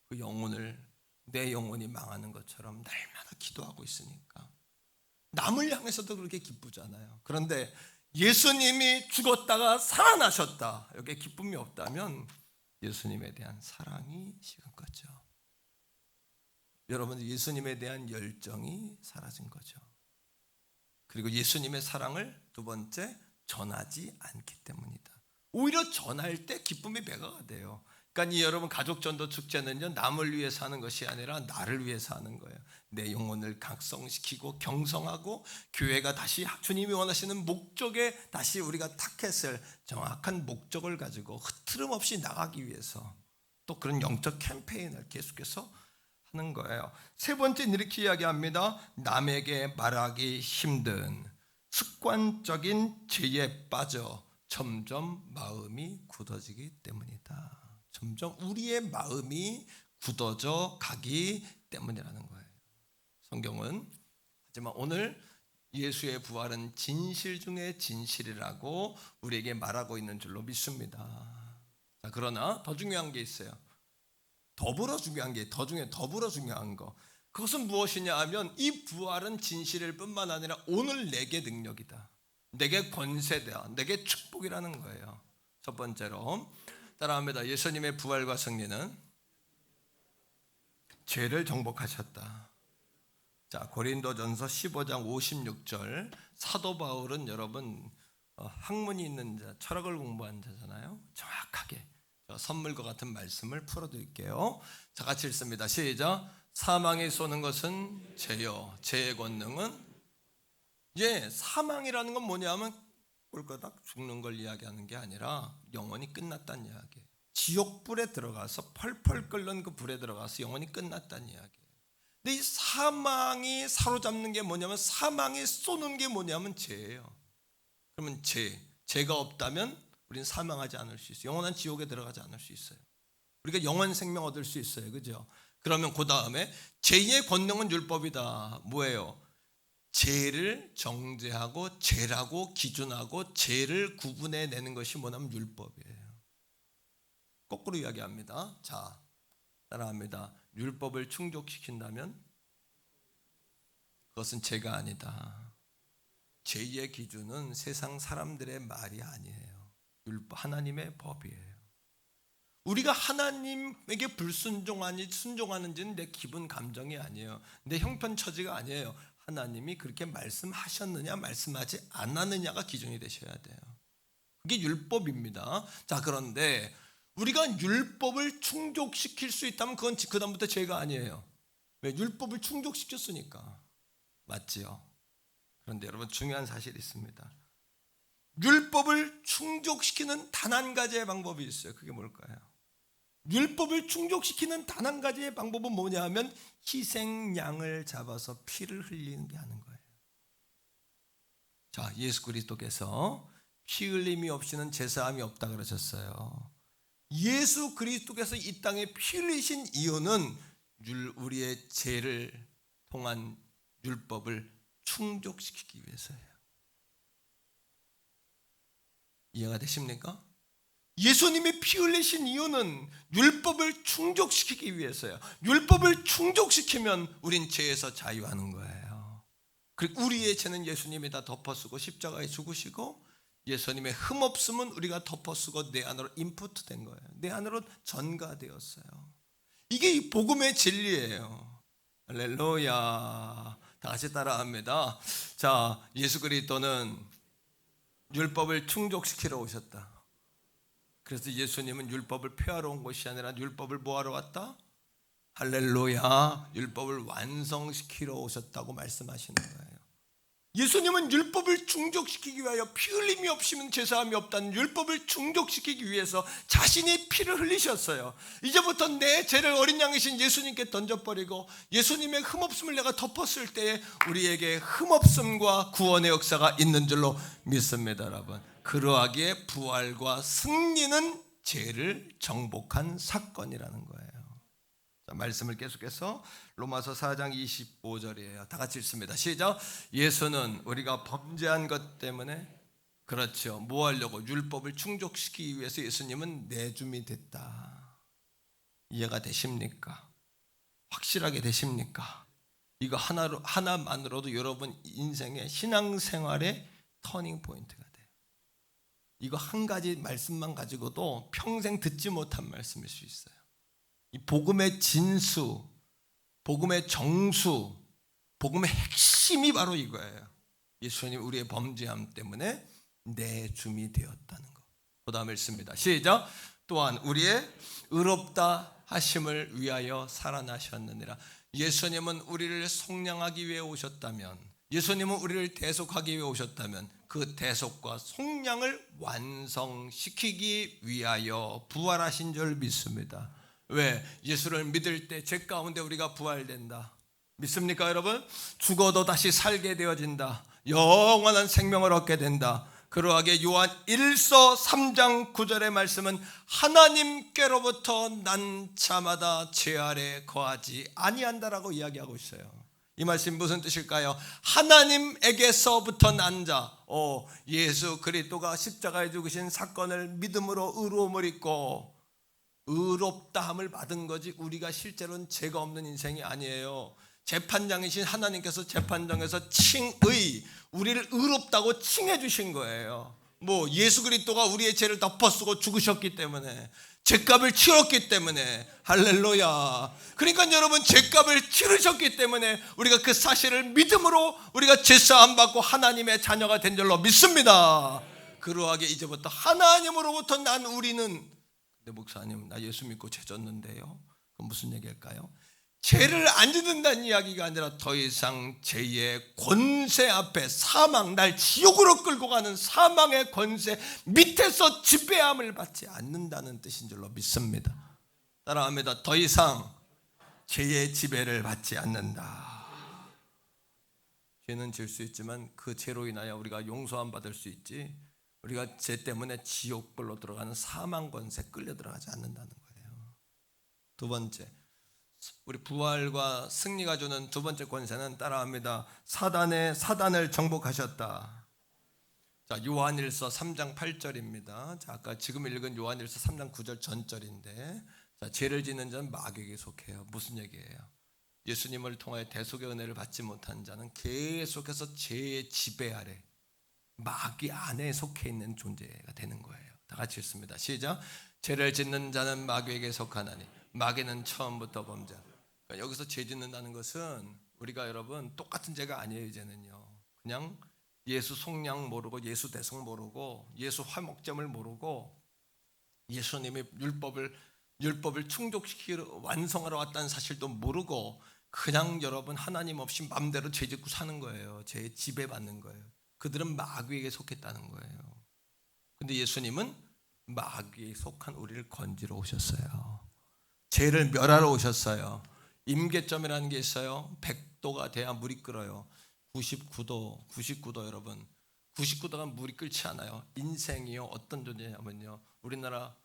그 영혼을, 내 영혼이 망하는 것처럼 날마다 기도하고 있으니까. 남을 향해서도 그렇게 기쁘잖아요. 그런데 예수님이 죽었다가 살아나셨다, 여기에 기쁨이 없다면 예수님에 대한 사랑이 식은 거죠. 여러분, 예수님에 대한 열정이 사라진 거죠. 그리고 예수님의 사랑을 두 번째, 전하지 않기 때문이다. 오히려 전할 때 기쁨이 배가가 돼요. 그러니까 이 여러분 가족 전도 축제는요, 남을 위해서 하는 것이 아니라 나를 위해서 하는 거예요. 내 영혼을 각성시키고 경성하고 교회가 다시 주님이 원하시는 목적에 다시 우리가 타켓을 정확한 목적을 가지고 흐트름 없이 나가기 위해서 또 그런 영적 캠페인을 계속해서 하는 거예요. 세 번째는 이렇게 이야기합니다. 남에게 말하기 힘든 습관적인 죄에 빠져 점점 마음이 굳어지기 때문이다. 점점 우리의 마음이 굳어져 가기 때문이라는 거예요. 성경은 하지만 오늘 예수의 부활은 진실 중에 진실이라고 우리에게 말하고 있는 줄로 믿습니다. 자, 그러나 더 중요한 게 있어요. 더불어 중요한 거. 그것은 무엇이냐 하면 이 부활은 진실일 뿐만 아니라 오늘 내게 능력이다. 내게 권세다. 내게 축복이라는 거예요. 첫 번째로 따라합니다. 예수님의 부활과 승리는 죄를 정복하셨다. 자, 고린도전서 15장 56절. 사도 바울은 여러분 학문이 있는 자, 철학을 공부한 자잖아요. 정확하게 선물과 같은 말씀을 풀어드릴게요. 자, 같이 읽습니다. 시작. 사망에 쏘는 것은 죄요, 죄의 권능은 사망이라는 건 뭐냐면 꼴까닥 죽는 걸 이야기하는 게 아니라 영원히 끝났다는 이야기예요. 지옥불에 들어가서 펄펄 끓는 그 불에 들어가서 영원히 끝났다는 이야기예요. 근데 이 사망이 사로잡는 게 뭐냐면, 사망이 쏘는 게 뭐냐면 죄예요. 그러면 죄가 없다면 우리는 사망하지 않을 수 있어요. 영원한 지옥에 들어가지 않을 수 있어요. 우리가 영원 생명 얻을 수 있어요. 그죠? 그러면 그 다음에 죄의 권능은 율법이다. 뭐예요? 죄를 정죄하고 죄라고 기준하고 죄를 구분해내는 것이 뭐냐면 율법이에요. 거꾸로 이야기합니다. 자, 따라합니다. 율법을 충족시킨다면 그것은 죄가 아니다. 죄의 기준은 세상 사람들의 말이 아니에요. 율법, 하나님의 법이에요. 우리가 하나님에게 불순종하니 순종하는지는 내 기분 감정이 아니에요. 내 형편 처지가 아니에요. 하나님이 그렇게 말씀하셨느냐 말씀하지 않았느냐가 기준이 되셔야 돼요. 그게 율법입니다. 자, 그런데 우리가 율법을 충족시킬 수 있다면 그건 그 다음부터 죄가 아니에요. 왜? 율법을 충족시켰으니까. 맞지요? 그런데 여러분, 중요한 사실이 있습니다. 율법을 충족시키는 단 한 가지의 방법이 있어요. 그게 뭘까요? 율법을 충족시키는 단 한 가지의 방법은 뭐냐 하면 희생양을 잡아서 피를 흘리게 하는 거예요. 자, 예수 그리스도께서 피 흘림이 없이는 제사함이 없다 그러셨어요. 예수 그리스도께서 이 땅에 피 흘리신 이유는 우리의 죄를 통한 율법을 충족시키기 위해서예요. 이해가 되십니까? 예수님이 피 흘리신 이유는 율법을 충족시키기 위해서요. 율법을 충족시키면 우린 죄에서 자유하는 거예요. 그리고 우리의 죄는 예수님이 다 덮어쓰고 십자가에 죽으시고, 예수님의 흠없음은 우리가 덮어쓰고 내 안으로 인풋 된 거예요. 내 안으로 전가되었어요. 이게 이 복음의 진리예요. 할렐루야. 다 같이 따라합니다. 자, 예수 그리스도는 율법을 충족시키러 오셨다. 그래서 예수님은 율법을 폐하러 온 것이 아니라 율법을 뭐하러 왔다? 할렐루야. 율법을 완성시키러 오셨다고 말씀하시는 거예요. 예수님은 율법을 충족시키기 위하여 피 흘림이 없이는 제사함이 없다는 율법을 충족시키기 위해서 자신이 피를 흘리셨어요. 이제부터 내 죄를 어린 양이신 예수님께 던져버리고 예수님의 흠없음을 내가 덮었을 때에 우리에게 흠없음과 구원의 역사가 있는 줄로 믿습니다. 여러분, 그러하기에 부활과 승리는 죄를 정복한 사건이라는 거예요. 자, 말씀을 계속해서 로마서 4장 25절이에요. 다 같이 읽습니다. 시작. 예수는 우리가 범죄한 것 때문에, 그렇죠, 뭐 하려고? 율법을 충족시키기 위해서 예수님은 내줌이 됐다. 이해가 되십니까? 확실하게 되십니까? 이거 하나만으로도 여러분 인생의 신앙생활의 터닝 포인트가 돼요. 이거 한 가지 말씀만 가지고도 평생 듣지 못한 말씀일 수 있어요. 이 복음의 진수, 복음의 정수, 복음의 핵심이 바로 이거예요. 예수님 우리의 범죄함 때문에 내줌이 되었다는 것. 그 다음에 읽습니다. 시작. 또한 우리의 의롭다 하심을 위하여 살아나셨느니라. 예수님은 우리를 속량하기 위해 오셨다면, 예수님은 우리를 대속하기 위해 오셨다면 그 대속과 속량을 완성시키기 위하여 부활하신 줄 믿습니다. 왜? 예수를 믿을 때 죄 가운데 우리가 부활된다. 믿습니까 여러분? 죽어도 다시 살게 되어진다. 영원한 생명을 얻게 된다. 그러하게 요한 1서 3장 9절의 말씀은 하나님께로부터 난 자마다 죄 아래 거하지 아니한다라고 이야기하고 있어요. 이 말씀 무슨 뜻일까요? 하나님에게서부터 난 자, 예수 그리스도가 십자가에 죽으신 사건을 믿음으로 의로움을 입고 의롭다함을 받은 거지 우리가 실제로는 죄가 없는 인생이 아니에요. 재판장이신 하나님께서 재판장에서 칭의, 우리를 의롭다고 칭해 주신 거예요. 예수 그리스도가 우리의 죄를 덮어쓰고 죽으셨기 때문에, 죄값을 치렀기 때문에, 할렐루야. 그러니까 여러분, 죄값을 치르셨기 때문에 우리가 그 사실을 믿음으로 우리가 죄사함 받고 하나님의 자녀가 된 줄로 믿습니다. 그러하게 이제부터 하나님으로부터 난 우리는, 근데 목사님 나 예수 믿고 죄 졌는데요. 그럼 무슨 얘기일까요? 죄를 안 짓는다는 이야기가 아니라 더 이상 죄의 권세 앞에, 사망, 날 지옥으로 끌고 가는 사망의 권세 밑에서 지배함을 받지 않는다는 뜻인 줄로 믿습니다. 따라합니다. 더 이상 죄의 지배를 받지 않는다. 죄는 질 수 있지만 그 죄로 인하여 우리가 용서함 받을 수 있지, 우리가 죄 때문에 지옥불로 들어가는 사망 권세 끌려 들어가지 않는다는 거예요. 두 번째, 우리 부활과 승리가 주는 두 번째 권세는 따라합니다. 사단을 정복하셨다. 자, 요한일서 3장 8절입니다. 자, 아까 지금 읽은 요한일서 3장 9절 전절인데, 자, 죄를 짓는 자는 마귀에게 속해요. 무슨 얘기예요? 예수님을 통하여 대속의 은혜를 받지 못한 자는 계속해서 죄의 지배 아래, 마귀 안에 속해 있는 존재가 되는 거예요. 다 같이 읽습니다. 시작. 죄를 짓는 자는 마귀에게 속하나니 마귀는 처음부터 범죄. 그러니까 여기서 죄 짓는다는 것은 우리가 여러분 똑같은 죄가 아니에요. 이제는요, 그냥 예수 속량 모르고, 예수 대속 모르고, 예수 화목점을 모르고, 예수님이 율법을 충족시키러 완성하러 왔다는 사실도 모르고 그냥 여러분 하나님 없이 맘대로 죄 짓고 사는 거예요. 죄에 지배받는 거예요. 그들은 마귀에게 속했다는 거예요. 근데 예수님은 마귀에 속한 우리를 건지러 오셨어요. 죄를 멸하러 오셨어요. 임계점이라는 게 있어요. 100도가 돼야 물이 끓어요. 99도 여러분, 99도가 물이 끓지 않아요. 인생이요, 어떤 존재냐면요, 우리나라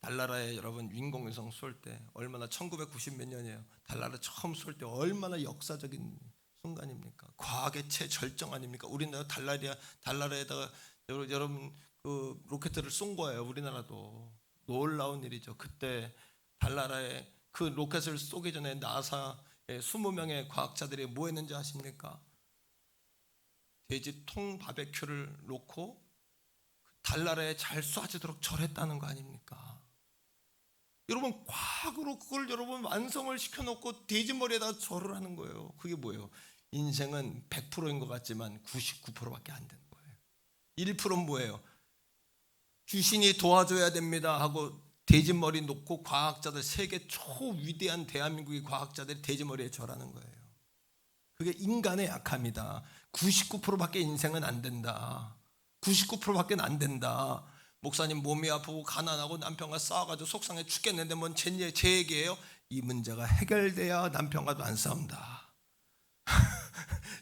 달나라에 여러분 인공위성 쏠 때 얼마나, 1990 몇 년이에요. 달나라 처음 쏠 때 얼마나 역사적인 순간입니까? 과학의 최절정 아닙니까? 우리나라 달나라에다가 여러분 그 로켓을 쏜 거예요. 우리나라도 놀라운 일이죠. 그때 달나라에 그 로켓을 쏘기 전에 나사의 20명의 과학자들이 뭐 했는지 아십니까? 돼지 통 바베큐를 놓고 달나라에 잘 쏴지도록 절했다는 거 아닙니까? 여러분, 과학으로 그걸 여러분 완성을 시켜놓고 돼지 머리에다 절을 하는 거예요. 그게 뭐예요? 인생은 100%인 것 같지만 99%밖에 안 되는 거예요. 1%는 뭐예요? 귀신이 도와줘야 됩니다 하고 돼지머리 놓고 과학자들, 세계 초위대한 대한민국의 과학자들이 돼지머리에 절하는 거예요. 그게 인간의 약함이다. 99%밖에 인생은 안 된다. 99%밖에 안 된다. 목사님 몸이 아프고 가난하고 남편과 싸워가지고 속상해 죽겠는데 뭔 제 얘기예요? 이 문제가 해결돼야 남편과도 안 싸운다.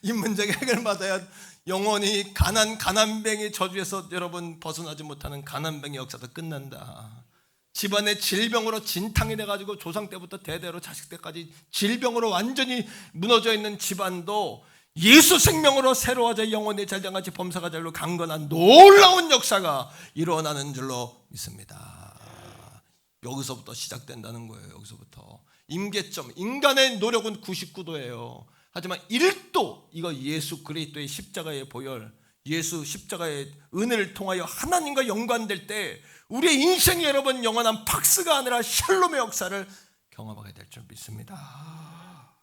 이 문제가 해결받아야 영원히 가난뱅이 저주에서 여러분 벗어나지 못하는 가난뱅이 역사도 끝난다. 집안의 질병으로 진탕이 돼가지고 조상 때부터 대대로 자식 때까지 질병으로 완전히 무너져 있는 집안도 예수 생명으로 새로워져 영혼의 잘장같이 범사가 잘로 강건한 놀라운 역사가 일어나는 줄로 믿습니다. 여기서부터 시작된다는 거예요. 여기서부터 임계점, 인간의 노력은 99도예요. 하지만 1도, 이거 예수 그리스도의 십자가의 보혈, 예수 십자가의 은혜를 통하여 하나님과 연관될 때 우리의 인생이 여러분 영원한 박스가 아니라 샬롬의 역사를 경험하게 될 줄 믿습니다.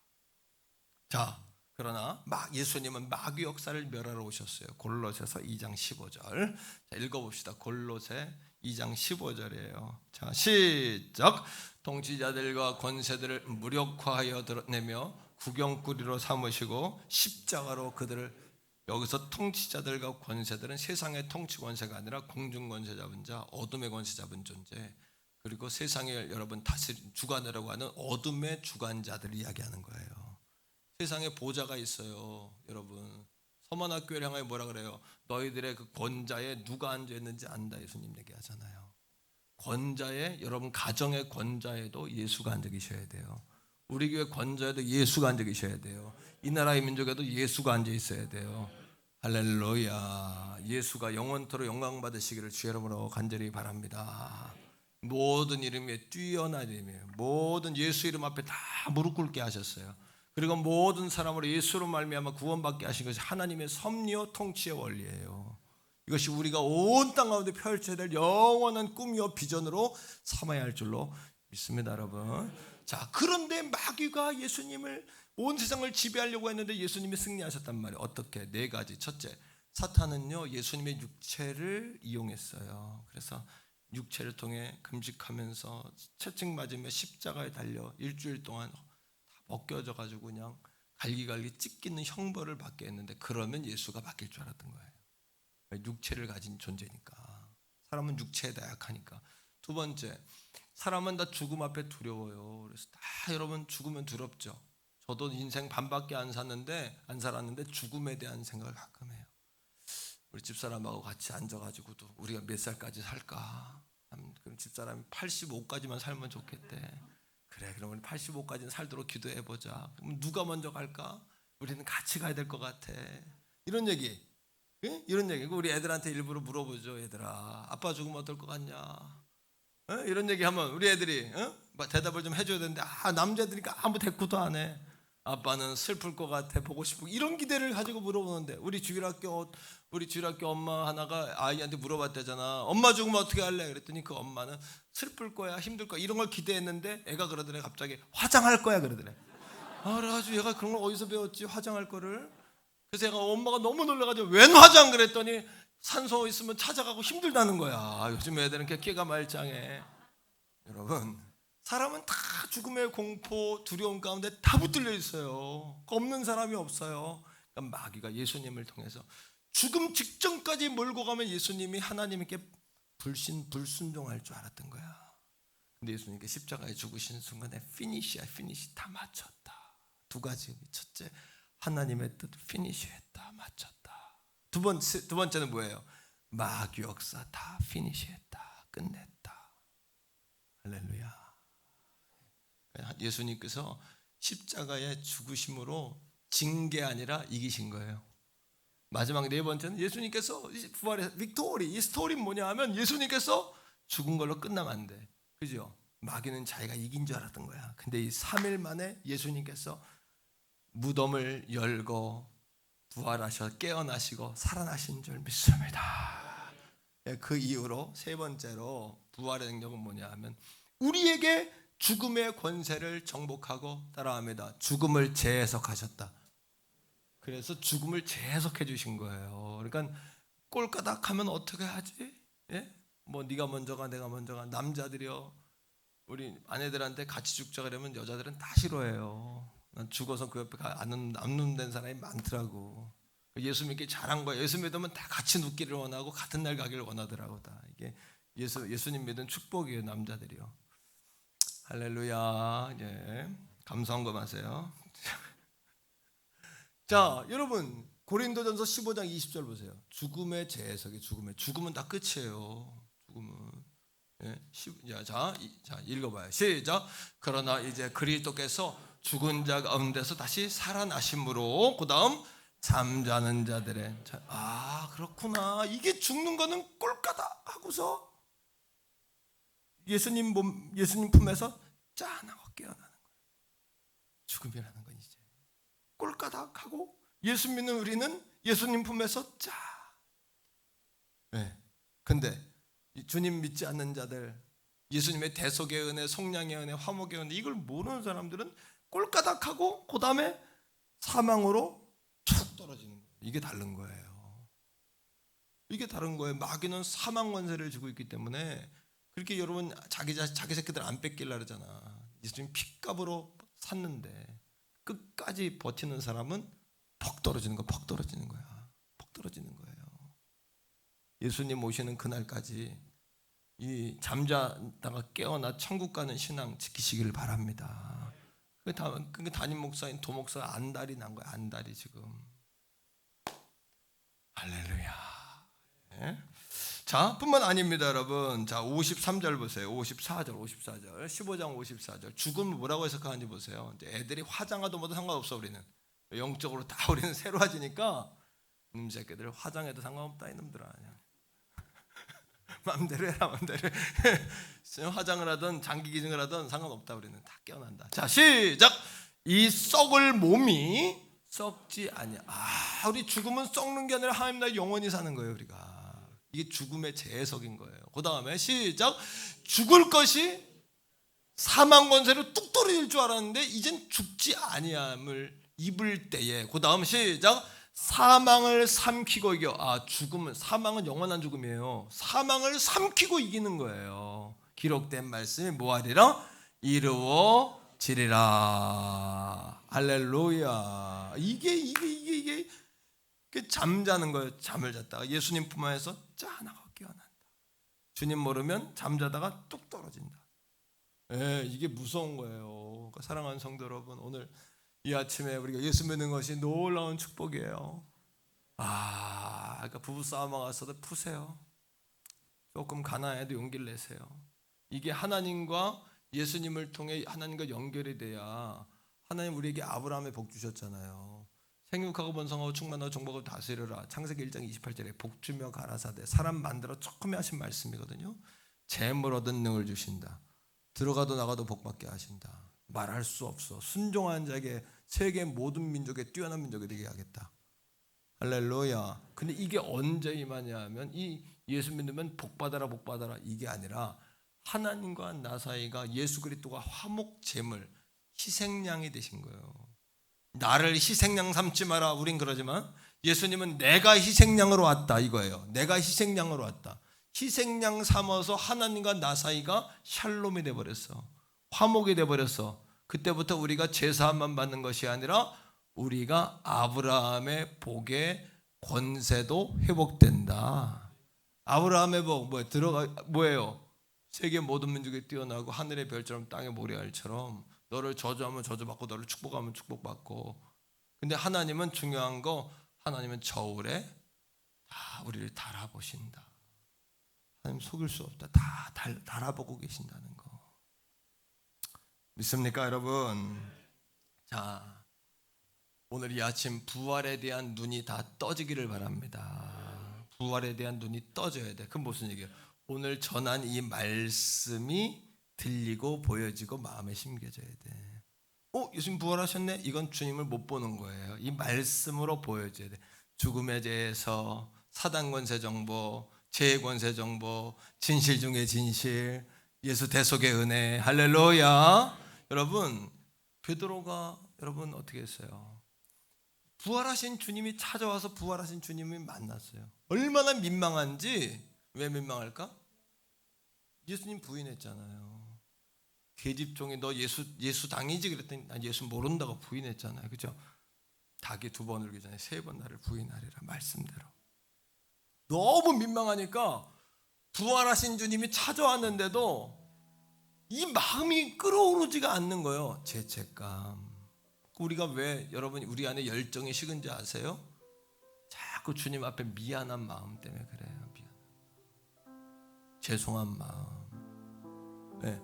자, 그러나 예수님은 마귀 역사를 멸하러 오셨어요. 골로새서 2장 15절. 자, 읽어봅시다. 골로새 2장 15절이에요. 자, 시작. 통치자들과 권세들을 무력화하여 드러내며 구경거리로 삼으시고 십자가로 그들을, 여기서 통치자들과 권세들은 세상의 통치 권세가 아니라 공중 권세 잡은 자, 어둠의 권세 잡은 존재, 그리고 세상을 여러분 주관하려고 하는 어둠의 주관자들을 이야기하는 거예요. 세상에 보좌가 있어요. 여러분, 서만학교를 향하여 뭐라 그래요? 너희들의 그 권자에 누가 앉아있는지 안다, 예수님 얘기하잖아요. 권자에, 여러분 가정의 권자에도 예수가 앉아 계셔야 돼요. 우리 교회 권자에도 예수가 앉아 계셔야 돼요. 이 나라의 민족에도 예수가 앉아 있어야 돼요. 할렐루야. 예수가 영원토록 영광 받으시기를 주 여러분으로 간절히 바랍니다. 모든 이름에 뛰어난 이름이에요. 모든 예수 이름 앞에 다 무릎 꿇게 하셨어요. 그리고 모든 사람으로 예수로 말미암아 구원받게 하신 것이 하나님의 섭리와 통치의 원리예요. 이것이 우리가 온 땅 가운데 펼쳐야 될 영원한 꿈이요 비전으로 삼아야 할 줄로 믿습니다, 여러분. 자, 그런데 마귀가 예수님을, 온 세상을 지배하려고 했는데 예수님이 승리하셨단 말이에요. 어떻게? 4가지. 첫째, 사탄은요 예수님의 육체를 이용했어요. 그래서 육체를 통해 금식하면서 채찍 맞으며 십자가에 달려 일주일 동안 다 벗겨져 가지고 그냥 갈기갈기 찢기는 형벌을 받게 했는데, 그러면 예수가 바뀔 줄 알았던 거예요. 육체를 가진 존재니까. 사람은 육체에 나약하니까. 2번째, 사람은 다 죽음 앞에 두려워요. 그래서 다 여러분 죽으면 두렵죠. 저도 인생 반밖에 안 살았는데 죽음에 대한 생각을 가끔 해요. 우리 집사람하고 같이 앉아가지고도 우리가 몇 살까지 살까? 그럼 집사람이 85까지만 살면 좋겠대. 그래, 그럼 우리 85까지는 살도록 기도해보자. 그럼 누가 먼저 갈까? 우리는 같이 가야 될 것 같아. 이런 얘기. 예? 이런 얘기. 우리 애들한테 일부러 물어보죠. 얘들아, 아빠 죽으면 어떨 것 같냐? 이런 얘기 하면 우리 애들이 대답을 좀 해줘야 되는데, 남자들이니까 아무 대꾸도 안 해. 아빠는 슬플 것 같아, 보고 싶고, 이런 기대를 가지고 물어보는데, 우리 주일학교 엄마 하나가 아이한테 물어봤대잖아. 엄마 죽으면 어떻게 할래? 그랬더니 그 엄마는 슬플 거야, 힘들 거야, 이런 걸 기대했는데 애가 그러더래. 갑자기 화장할 거야 그러더래. 그래가지고 얘가 그런 걸 어디서 배웠지, 화장할 거를. 그래서 얘가, 엄마가 너무 놀라가지고 웬 화장? 그랬더니 산소 있으면 찾아가고 힘들다는 거야. 요즘 애들은 끼가 말짱해. 여러분, 사람은 다 죽음의 공포, 두려움 가운데 다 붙들려 있어요. 없는 사람이 없어요. 그러니까 마귀가 예수님을 통해서 죽음 직전까지 몰고 가면 예수님이 하나님께 불순종할 줄 알았던 거야. 근데 예수님께 십자가에 죽으신 순간에 피니시야, 피니시, 다 마쳤다. 2가지. 첫째, 하나님의 뜻 피니시했다, 마쳤다. 두 번째는 뭐예요? 마귀 역사 다 피니시했다, 끝냈다. 할렐루야. 예수님께서 십자가의 죽으심으로 진 게 아니라 이기신 거예요. 마지막 4번째는 예수님께서 부활의 빅토리. 이 스토리는 뭐냐 하면 예수님께서 죽은 걸로 끝나면 안 돼. 그죠? 마귀는 자기가 이긴 줄 알았던 거야. 근데 이 3일 만에 예수님께서 무덤을 열고 부활하셔 깨어나시고 살아나신 줄 믿습니다. 그 이후로 3번째로 부활의 능력은 뭐냐 하면 우리에게 죽음의 권세를 정복하고 따라합니다. 죽음을 재해석하셨다. 그래서 죽음을 재해석해 주신 거예요. 그러니까 꼴까닥 하면 어떻게 하지? 예? 뭐 네가 먼저 가, 내가 먼저 가. 남자들이요, 우리 아내들한테 같이 죽자 그러면 여자들은 다 싫어해요. 난 죽어서 그 옆에 안 눕는 사람이 많더라고. 예수 믿기 잘한 거예요. 예수 믿으면 다 같이 눕기를 원하고 같은 날 가기를 원하더라고. 다 이게 예수님 믿은 축복이에요, 남자들이요. 할렐루야. 예. 감사한 마세요. 자, 여러분, 고린도전서 15장 20절 보세요. 죽음의 재해석이 죽음은 다 끝이에요. 죽음은. 예. 자, 읽어봐요. 시작. 그러나 이제 그리스도께서 죽은 자 가운데서 다시 살아나심으로, 그 다음 잠자는 자들의. 그렇구나. 이게 죽는 거는 꼴까다 하고서 예수님 품에서 짠하고 깨어나는 거예요. 죽음이라는 건 이제 꼴까닥 하고, 예수 믿는 우리는 예수님 품에서 짜. 네. 근데 주님 믿지 않는 자들, 예수님의 대속의 은혜, 속량의 은혜, 화목의 은혜, 이걸 모르는 사람들은 꼴까닥하고 그 다음에 사망으로 툭 떨어지는 거예요. 이게 다른 거예요. 이게 다른 거예요. 마귀는 사망 권세를 주고 있기 때문에 그렇게 여러분 자기 새끼들 안 뺏길라 그러잖아. 예수님 핏값으로 샀는데 끝까지 버티는 사람은 퍽 떨어지는 거야. 퍽 떨어지는 거야. 퍽 떨어지는 거예요. 예수님 오시는 그날까지 이 잠자다가 깨어나 천국 가는 신앙 지키시기를 바랍니다. 그 담임 목사인 도목사 안달이 난 거야. 안달이 지금. 할렐루야. 네? 자, 뿐만 아닙니다, 여러분. 자, 53절 보세요. 54절, 15장 54절. 죽음을 뭐라고 해석하는지 보세요. 이제 애들이 화장하도 뭐도 상관없어, 우리는. 영적으로 다 우리는 새로워지니까 이놈 새끼들 화장해도 상관없다, 이놈들아. 마음대로 해라, 마음대로 해. 화장을 하든 장기 기증을 하든 상관없다, 우리는. 다 깨어난다. 자, 시작. 이 썩을 몸이 썩지 아니야. 우리 죽음은 썩는 게 아니라 하나님 나라 영원히 사는 거예요, 우리가. 이게 죽음의 재해석인 거예요. 그 다음에 시작. 죽을 것이 사망 권세로 뚝 떨어질 줄 알았는데 이젠 죽지 아니함을 입을 때에, 그 다음 시작. 사망을 삼키고 이겨. 죽음은, 사망은 영원한 죽음이에요. 사망을 삼키고 이기는 거예요. 기록된 말씀이 뭐하리라? 이루어지리라. 할렐루야. 이게 잠자는 거예요. 잠을 잤다가 예수님 품 안에서 짠하고 깨어난다. 주님 모르면 잠자다가 뚝 떨어진다. 이게 무서운 거예요. 그러니까 사랑하는 성도 여러분, 오늘 이 아침에 우리가 예수 믿는 것이 놀라운 축복이에요. 그러니까 부부싸움 와서도 푸세요. 조금 가난해도 용기를 내세요. 이게 하나님과 예수님을 통해 하나님과 연결이 돼야, 하나님 우리에게 아브라함의 복 주셨잖아요. 생육하고 번성하고 충만하고 정복하고 다스리라. 창세기 1장 28절에 복 주며 가라사대. 사람 만들어 처음에 하신 말씀이거든요. 재물 얻은 능을 주신다. 들어가도 나가도 복받게 하신다. 말할 수 없어. 순종한 자에게 세계 모든 민족에 뛰어난 민족이 되게 하겠다. 할렐루야. 근데 이게 언제 임하냐 하면, 이 예수 믿으면 복받아라 복받아라 이게 아니라 하나님과 나 사이가 예수 그리스도가 화목 제물, 희생양이 되신 거예요. 나를 희생양 삼지 마라. 우린 그러지만 예수님은 내가 희생양으로 왔다 이거예요. 내가 희생양으로 왔다. 희생양 삼아서 하나님과 나 사이가 샬롬이 돼버렸어. 화목이 돼버렸어. 그때부터 우리가 제사함만 받는 것이 아니라 우리가 아브라함의 복의 권세도 회복된다. 아브라함의 복 뭐예요? 세계 모든 민족에 뛰어나고 하늘의 별처럼 땅의 모래알처럼, 너를 저주하면 저주받고 너를 축복하면 축복받고. 근데 하나님은 중요한 거, 하나님은 저울에 다 우리를 달아보신다. 하나님 속일 수 없다. 다 달아보고 계신다는 거 믿습니까, 여러분? 자, 오늘 이 아침 부활에 대한 눈이 다 떠지기를 바랍니다. 부활에 대한 눈이 떠져야 돼. 그럼 무슨 얘기예요? 오늘 전한 이 말씀이 들리고 보여지고 마음에 심겨져야 돼. 예수님 부활하셨네? 이건 주님을 못 보는 거예요. 이 말씀으로 보여져야 돼. 죽음에 대해서, 사단 권세 정보, 죄의 권세 정보, 진실 중에 진실, 예수 대속의 은혜. 할렐루야. 여러분, 베드로가 여러분 어떻게 했어요? 부활하신 주님이 찾아와서 부활하신 주님이 만났어요. 얼마나 민망한지. 왜 민망할까? 예수님 부인했잖아요. 계집종이 너 예수 당이지 그랬더니 난 예수 모른다고 부인했잖아요. 그죠? 닭이 2번 울기 전에 3번 나를 부인하리라. 말씀대로. 너무 민망하니까 부활하신 주님이 찾아왔는데도 이 마음이 끓어오르지가 않는 거예요. 죄책감. 우리가 왜 여러분 우리 안에 열정이 식은지 아세요? 자꾸 주님 앞에 미안한 마음 때문에 그래요. 죄송한 마음. 네.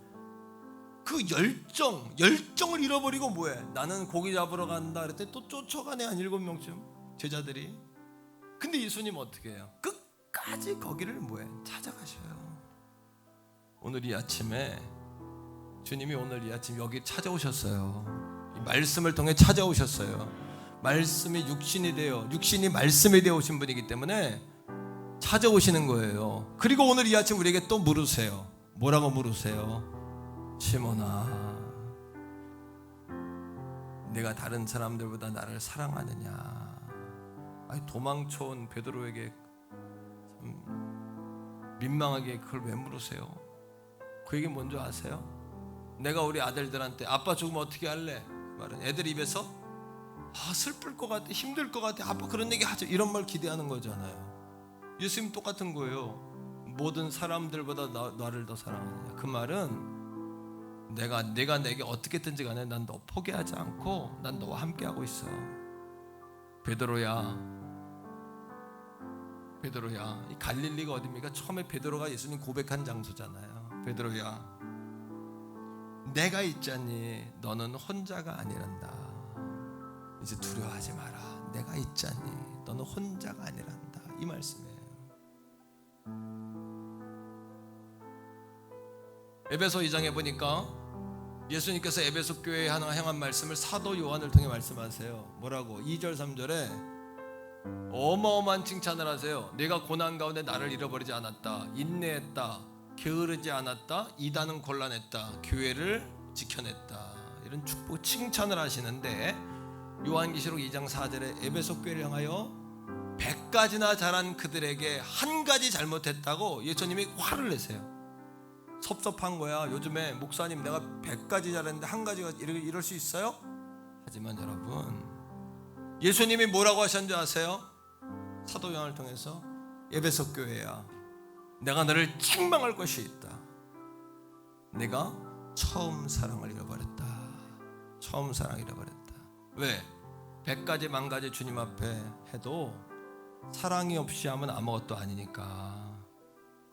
그 열정을 잃어버리고 뭐해? 나는 고기 잡으러 간다 그랬더니 또 쫓아가네. 한 7명쯤 제자들이. 근데 예수님 어떻게 해요? 끝까지 거기를 뭐해? 찾아가셔요. 오늘 이 아침에 주님이 오늘 이 아침 여기 찾아오셨어요. 이 말씀을 통해 찾아오셨어요. 말씀이 육신이 되어, 육신이 말씀이 되어 오신 분이기 때문에 찾아오시는 거예요. 그리고 오늘 이 아침 우리에게 또 물으세요. 뭐라고 물으세요? 시몬아, 내가 다른 사람들보다 나를 사랑하느냐? 아니, 도망쳐온 베드로에게 참 민망하게 그걸 왜 물으세요? 그 얘기 뭔지 아세요? 내가 우리 아들들한테 아빠 죽으면 어떻게 할래? 말은 애들 입에서 슬플 것 같아, 힘들 것 같아, 아빠 그런 얘기 하죠, 이런 말 기대하는 거잖아요. 예수님 똑같은 거예요. 모든 사람들보다 나를 더 사랑하느냐. 그 말은 내가 내게 어떻게든지 간에 난 너 포기하지 않고 난 너와 함께하고 있어. 베드로야, 이 갈릴리가 어디입니까? 처음에 베드로가 예수님 고백한 장소잖아요. 베드로야, 내가 있잖니 너는 혼자가 아니란다. 이제 두려워하지 마라. 내가 있잖니 너는 혼자가 아니란다. 이 말씀이에요. 에베소 2장에 보니까 예수님께서 에베소 교회에 하나 행한 말씀을 사도 요한을 통해 말씀하세요. 뭐라고? 2절 3절에 어마어마한 칭찬을 하세요. 내가 고난 가운데 나를 잃어버리지 않았다, 인내했다, 게으르지 않았다, 이단은 곤란했다, 교회를 지켜냈다, 이런 축복 칭찬을 하시는데, 요한계시록 2장 4절에 에베소 교회를 향하여 100가지나 잘한 그들에게 한 가지 잘못했다고 예수님이 화를 내세요. 섭섭한 거야. 요즘에 목사님 내가 100가지 잘했는데 한 가지가 이럴 수 있어요? 하지만 여러분, 예수님이 뭐라고 하셨는지 아세요? 사도 요한을 통해서 에베소 교회야, 내가 너를 책망할 것이 있다. 내가 처음 사랑을 잃어버렸다. 처음 사랑을 잃어버렸다. 왜? 100가지 만가지 주님 앞에 해도 사랑이 없이 하면 아무것도 아니니까.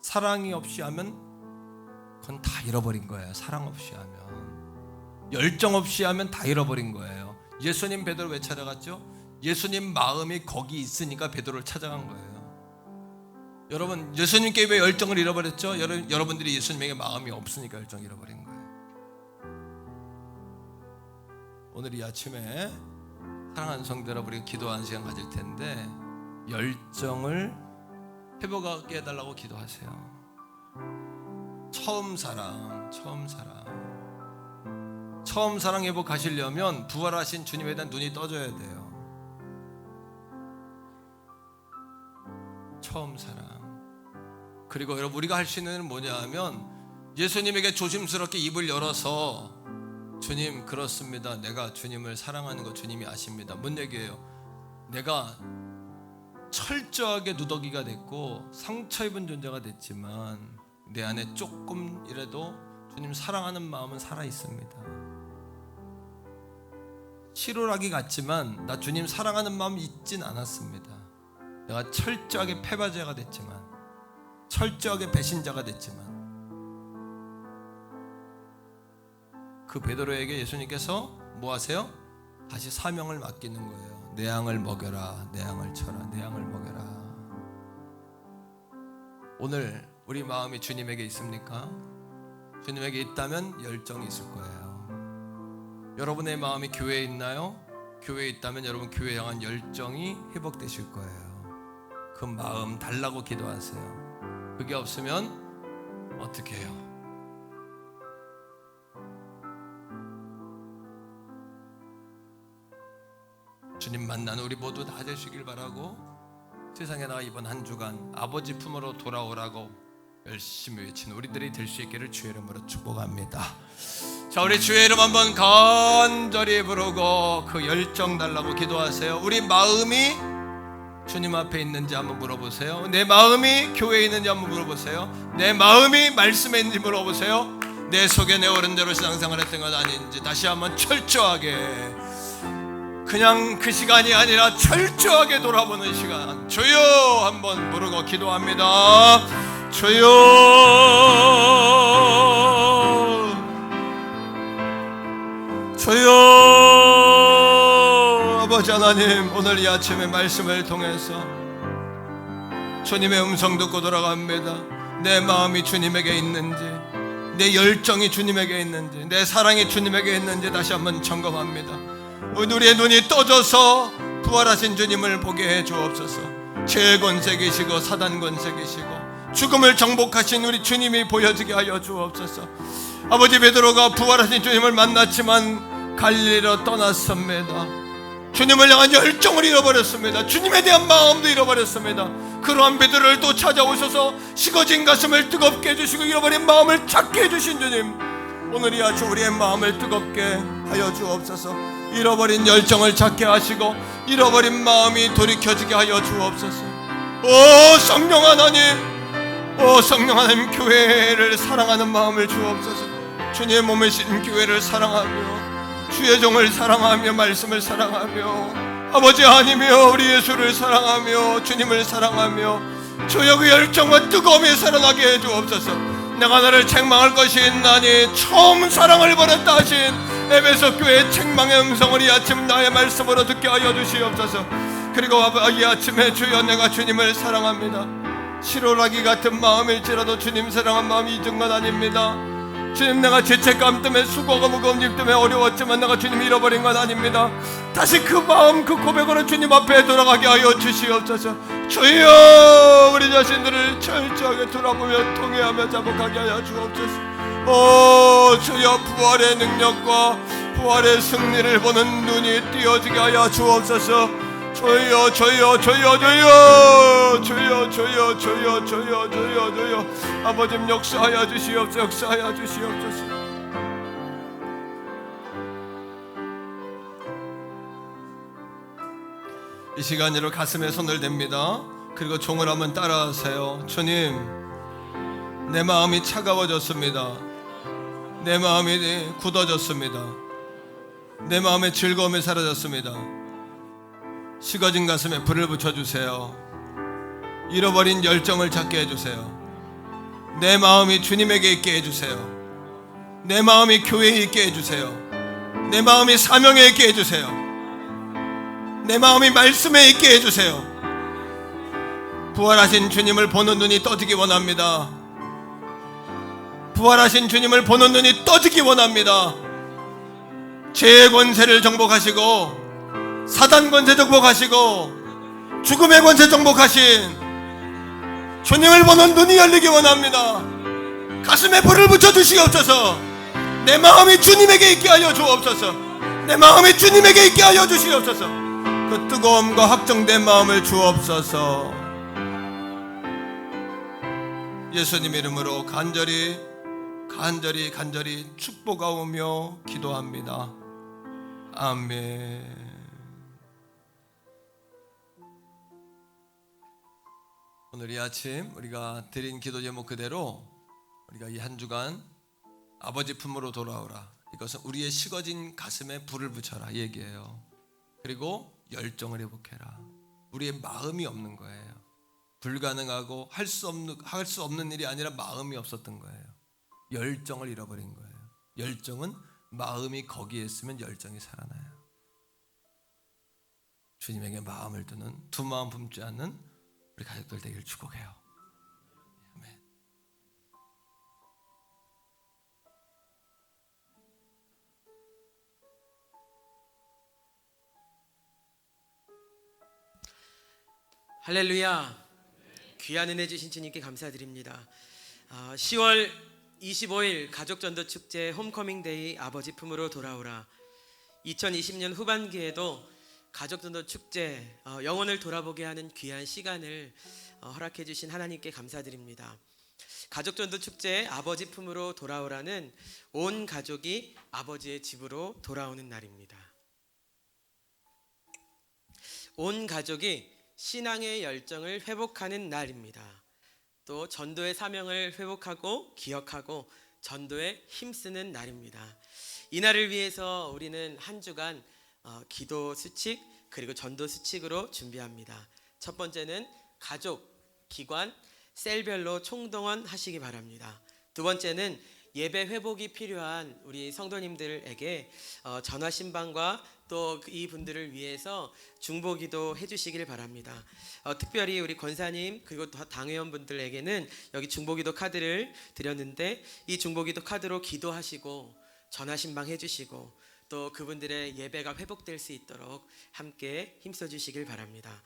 사랑이 없이 하면 그건 다 잃어버린 거예요. 사랑 없이 하면, 열정 없이 하면 다 잃어버린 거예요. 예수님 베드로 왜 찾아갔죠? 예수님 마음이 거기 있으니까 베드로를 찾아간 거예요. 여러분, 예수님께 왜 열정을 잃어버렸죠? 여러분들이 예수님에게 마음이 없으니까 열정 잃어버린 거예요. 오늘 이 아침에 사랑하는 성도 여러분, 우리가 기도하는 시간 가질 텐데 열정을 회복하게 해달라고 기도하세요. 처음 사랑 회복하시려면 부활하신 주님에 대한 눈이 떠져야 돼요. 처음 사랑. 그리고 여러분, 우리가 할 수 있는 일은 뭐냐 하면 예수님에게 조심스럽게 입을 열어서, 주님, 그렇습니다, 내가 주님을 사랑하는 거 주님이 아십니다. 뭔 얘기예요? 내가 철저하게 누더기가 됐고 상처 입은 존재가 됐지만 내 안에 조금이라도 주님 사랑하는 마음은 살아있습니다. 실오라기 같지만 나 주님 사랑하는 마음 잊진 않았습니다. 내가 철저하게 패바제가 됐지만, 철저하게 배신자가 됐지만, 그 베드로에게 예수님께서 뭐 하세요? 다시 사명을 맡기는 거예요. 내 양을 먹여라, 내 양을 쳐라, 내 양을 먹여라. 오늘 우리 마음이 주님에게 있습니까? 주님에게 있다면 열정이 있을 거예요. 여러분의 마음이 교회에 있나요? 교회에 있다면 여러분 교회에 향한 열정이 회복되실 거예요. 그 마음 달라고 기도하세요. 그게 없으면 어떻게 해요? 주님 만나는 우리 모두 다 되시길 바라고, 세상에 나가 이번 한 주간 아버지 품으로 돌아오라고 열심히 외치는 우리들이 될 수 있기를 주의 이름으로 축복합니다. 자, 우리 주의 이름 한번 간절히 부르고 그 열정 달라고 기도하세요. 우리 마음이 주님 앞에 있는지 한번 물어보세요. 내 마음이 교회에 있는지 한번 물어보세요. 내 마음이 말씀에 있는지 물어보세요. 내 속에 내 어른대로 신앙생활 했던 건 아닌지 다시 한번 철저하게, 그냥 그 시간이 아니라 철저하게 돌아보는 시간, 주여 한번 부르고 기도합니다. 주여, 주여. 아버지 하나님, 오늘 이 아침에 말씀을 통해서 주님의 음성 듣고 돌아갑니다. 내 마음이 주님에게 있는지, 내 열정이 주님에게 있는지, 내 사랑이 주님에게 있는지 다시 한번 점검합니다. 우리의 눈이 떠져서 부활하신 주님을 보게 해 주옵소서. 죄의 권세이시고 사단 권세이시고 죽음을 정복하신 우리 주님이 보여지게 하여 주옵소서. 아버지, 베드로가 부활하신 주님을 만났지만 갈릴리로 떠났습니다. 주님을 향한 열정을 잃어버렸습니다. 주님에 대한 마음도 잃어버렸습니다. 그러한 베드로를 또 찾아오셔서 식어진 가슴을 뜨겁게 해주시고 잃어버린 마음을 찾게 해주신 주님, 오늘 이 아침 우리의 마음을 뜨겁게 하여 주옵소서. 잃어버린 열정을 찾게 하시고 잃어버린 마음이 돌이켜지게 하여 주옵소서. 오 성령 하나님, 오 성령 하나님, 교회를 사랑하는 마음을 주옵소서. 주님의 몸이신 교회를 사랑하며 주의 종을 사랑하며 말씀을 사랑하며 아버지 하나님이여 우리 예수를 사랑하며 주님을 사랑하며 주여 그 열정과 뜨거움이 살아나게 해주옵소서. 내가 너를 책망할 것이 있나니 처음 사랑을 버렸다 하신 에베소 교회의 책망의 음성을 이 아침 나의 말씀으로 듣게 하여 주시옵소서. 그리고 이 아침에 주여 내가 주님을 사랑합니다. 실오라기 같은 마음일지라도 주님 사랑한 마음이 잊은 건 아닙니다. 주님, 내가 죄책감 때문에 수고가 무거운 일 때문에 어려웠지만 내가 주님 잃어버린 건 아닙니다. 다시 그 마음 그 고백으로 주님 앞에 돌아가게 하여 주시옵소서. 주여 우리 자신들을 철저하게 돌아보며 통회하며 자복하게 하여 주옵소서. 오 주여, 부활의 능력과 부활의 승리를 보는 눈이 띄어지게 하여 주옵소서. 주여 주여 주여 주여 주여 주여 주여 주여 주여 주여 아버지 역사하여 주시옵소서. 역사하여 주시옵소서. 이 시간으로 가슴에 손을 댑니다. 그리고 종을 한번 따라하세요. 주님, 내 마음이 차가워졌습니다. 내 마음이 굳어졌습니다. 내 마음의 즐거움이 사라졌습니다. 식어진 가슴에 불을 붙여주세요. 잃어버린 열정을 찾게 해주세요. 내 마음이 주님에게 있게 해주세요. 내 마음이 교회에 있게 해주세요. 내 마음이 사명에 있게 해주세요. 내 마음이 말씀에 있게 해주세요. 부활하신 주님을 보는 눈이 떠지기 원합니다. 부활하신 주님을 보는 눈이 떠지기 원합니다. 죄의 권세를 정복하시고 사단 권세 정복하시고 죽음의 권세 정복하신 주님을 보는 눈이 열리기 원합니다. 가슴에 불을 붙여주시옵소서. 내 마음이 주님에게 있게 하여 주옵소서. 내 마음이 주님에게 있게 하여 주시옵소서. 그 뜨거움과 확정된 마음을 주옵소서. 예수님 이름으로 간절히 축복하오며 기도합니다. 아멘. 오늘 이 아침 우리가 드린 기도 제목 그대로 우리가 이 한 주간 아버지 품으로 돌아오라, 이것은 우리의 식어진 가슴에 불을 붙여라 얘기해요. 그리고 열정을 회복해라. 우리의 마음이 없는 거예요. 불가능하고 할 수 없는 일이 아니라 마음이 없었던 거예요. 열정을 잃어버린 거예요. 열정은 마음이 거기에 있으면 열정이 살아나요. 주님에게 마음을 두는, 두 마음 품지 않는 우리 가족들 되길 축복해요. 아멘. 할렐루야. 귀한 은혜 주신 주님께 감사드립니다. 10월 25일 가족전도축제 홈커밍데이 아버지 품으로 돌아오라. 2020년 후반기에도 가족전도축제 영혼을 돌아보게 하는 귀한 시간을 허락해 주신 하나님께 감사드립니다. 가족전도축제 아버지 품으로 돌아오라는 온 가족이 아버지의 집으로 돌아오는 날입니다. 온 가족이 신앙의 열정을 회복하는 날입니다. 또 전도의 사명을 회복하고 기억하고 전도에 힘쓰는 날입니다. 이 날을 위해서 우리는 한 주간 기도 수칙 그리고 전도 수칙으로 준비합니다. 첫 번째는 가족, 기관, 셀별로 총동원 하시기 바랍니다. 두 번째는 예배 회복이 필요한 우리 성도님들에게 전화 신방과 또 이 분들을 위해서 중보기도 해주시길 바랍니다. 특별히 우리 권사님 그리고 당회원분들에게는 여기 중보기도 카드를 드렸는데 이 중보기도 카드로 기도하시고 전화 신방 해주시고 또 그분들의 예배가 회복될 수 있도록 함께 힘써 주시길 바랍니다.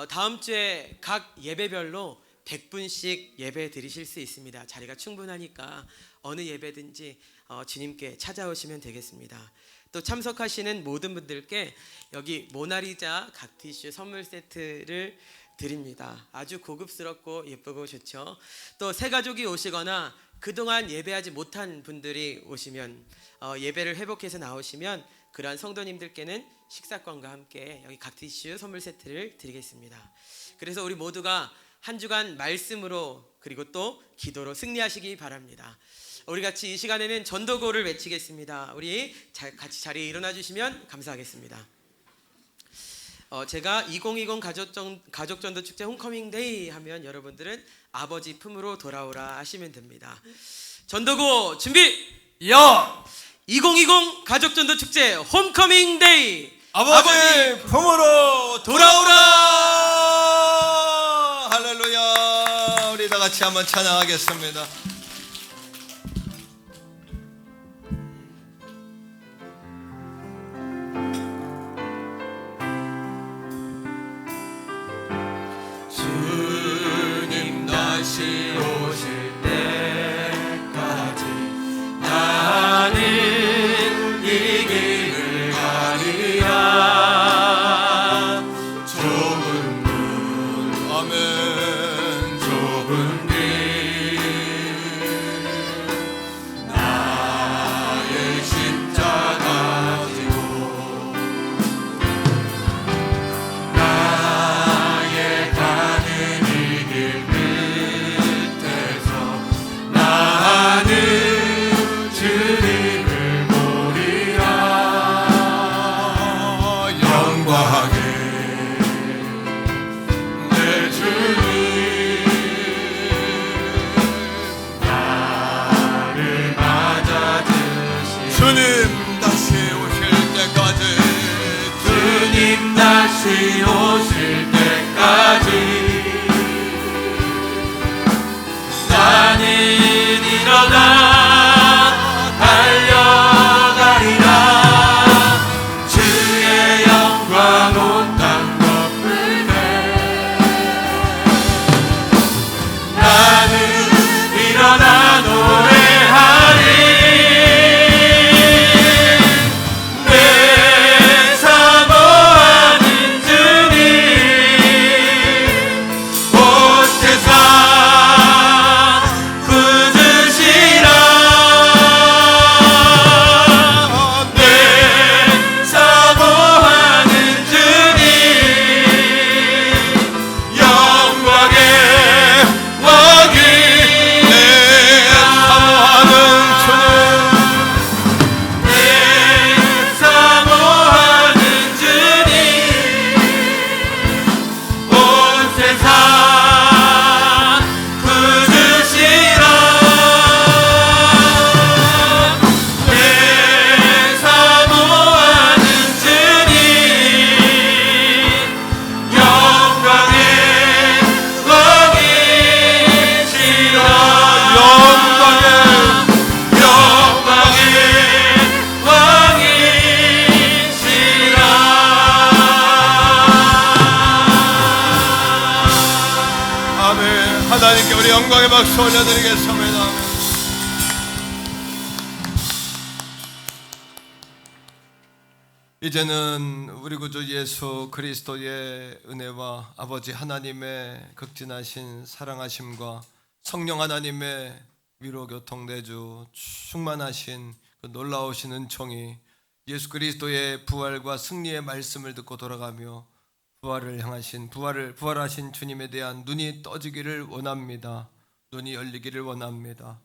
다음 주에 각 예배별로 100분씩 예배 드리실 수 있습니다. 자리가 충분하니까 어느 예배든지 주님께 찾아오시면 되겠습니다. 또 참석하시는 모든 분들께 여기 모나리자 각 티슈 선물 세트를 드립니다. 아주 고급스럽고 예쁘고 좋죠. 또 새 가족이 오시거나 그동안 예배하지 못한 분들이 오시면 예배를 회복해서 나오시면 그러한 성도님들께는 식사권과 함께 여기 각 티슈 선물 세트를 드리겠습니다. 그래서 우리 모두가 한 주간 말씀으로 그리고 또 기도로 승리하시기 바랍니다. 우리 같이 이 시간에는 전도고를 외치겠습니다. 우리 같이 자리에 일어나 주시면 감사하겠습니다. 제가 2020 가족전도 축제 홈커밍데이 하면 여러분들은 아버지 품으로 돌아오라 하시면 됩니다. 전도고 준비! 야! 2020 가족전도 축제 홈커밍데이 아버지 품으로 돌아오라! 할렐루야! 우리 다 같이 한번 찬양하겠습니다. 주님 다시 오실 때까지 나는 이 길을 가리라. 좁은 문 아멘 좁은 길 나의 십자가 지고 나의 가는 이 길 끝에서 나는 주님을 보리라. 영광에 내 주님 나를 맞아주시 주님 다시 오실 때까지 주님 다시 오실 때까지 나는 일어나 달려가리라. 주의 영광 온 땅 덮을 때 나는 일어나 노래하리. 내 사모하는 주님 온 세상 굳으시라. 내 사모하는 주님 영광의 왕이 내 사모하는 주님 내 사모하는 주님 온 세상 굳으시라. 내 사모하는 주님 영광의 왕이시라. 영광의 왕이시라. 아멘. 하나님께 우리 영광의 박수 올려드리겠습니다. 이제는 우리 구주 예수 그리스도의 은혜와 아버지 하나님의 극진하신 사랑하심과 성령 하나님의 위로 교통 내주 충만하신 그 놀라우신 은총이 예수 그리스도의 부활과 승리의 말씀을 듣고 돌아가며 부활을 향하신 부활하신 주님에 대한 눈이 떠지기를 원합니다. 눈이 열리기를 원합니다.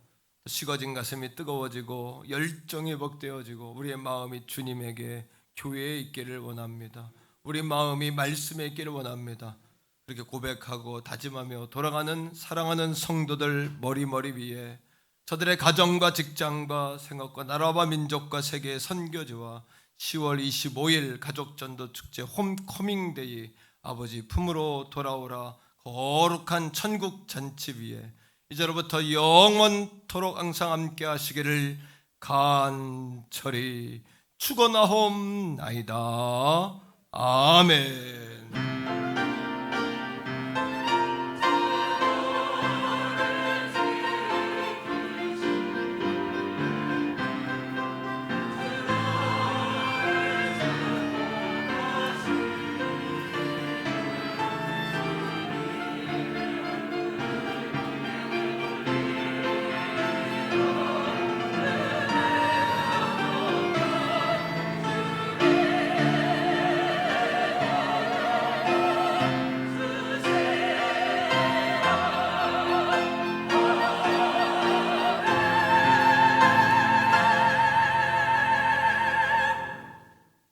식어진 가슴이 뜨거워지고 열정이 복되어지고 우리의 마음이 주님에게 교회에 있기를 원합니다. 우리 마음이 말씀에 있기를 원합니다. 그렇게 고백하고 다짐하며 돌아가는 사랑하는 성도들 머리 위에 저들의 가정과 직장과 생업과 나라와 민족과 세계의 선교지와 10월 25일 가족전도 축제 홈커밍데이 아버지 품으로 돌아오라 거룩한 천국 잔치 위에 이제로부터 영원토록 항상 함께 하시기를 간절히 축원하옵나이다. 아멘.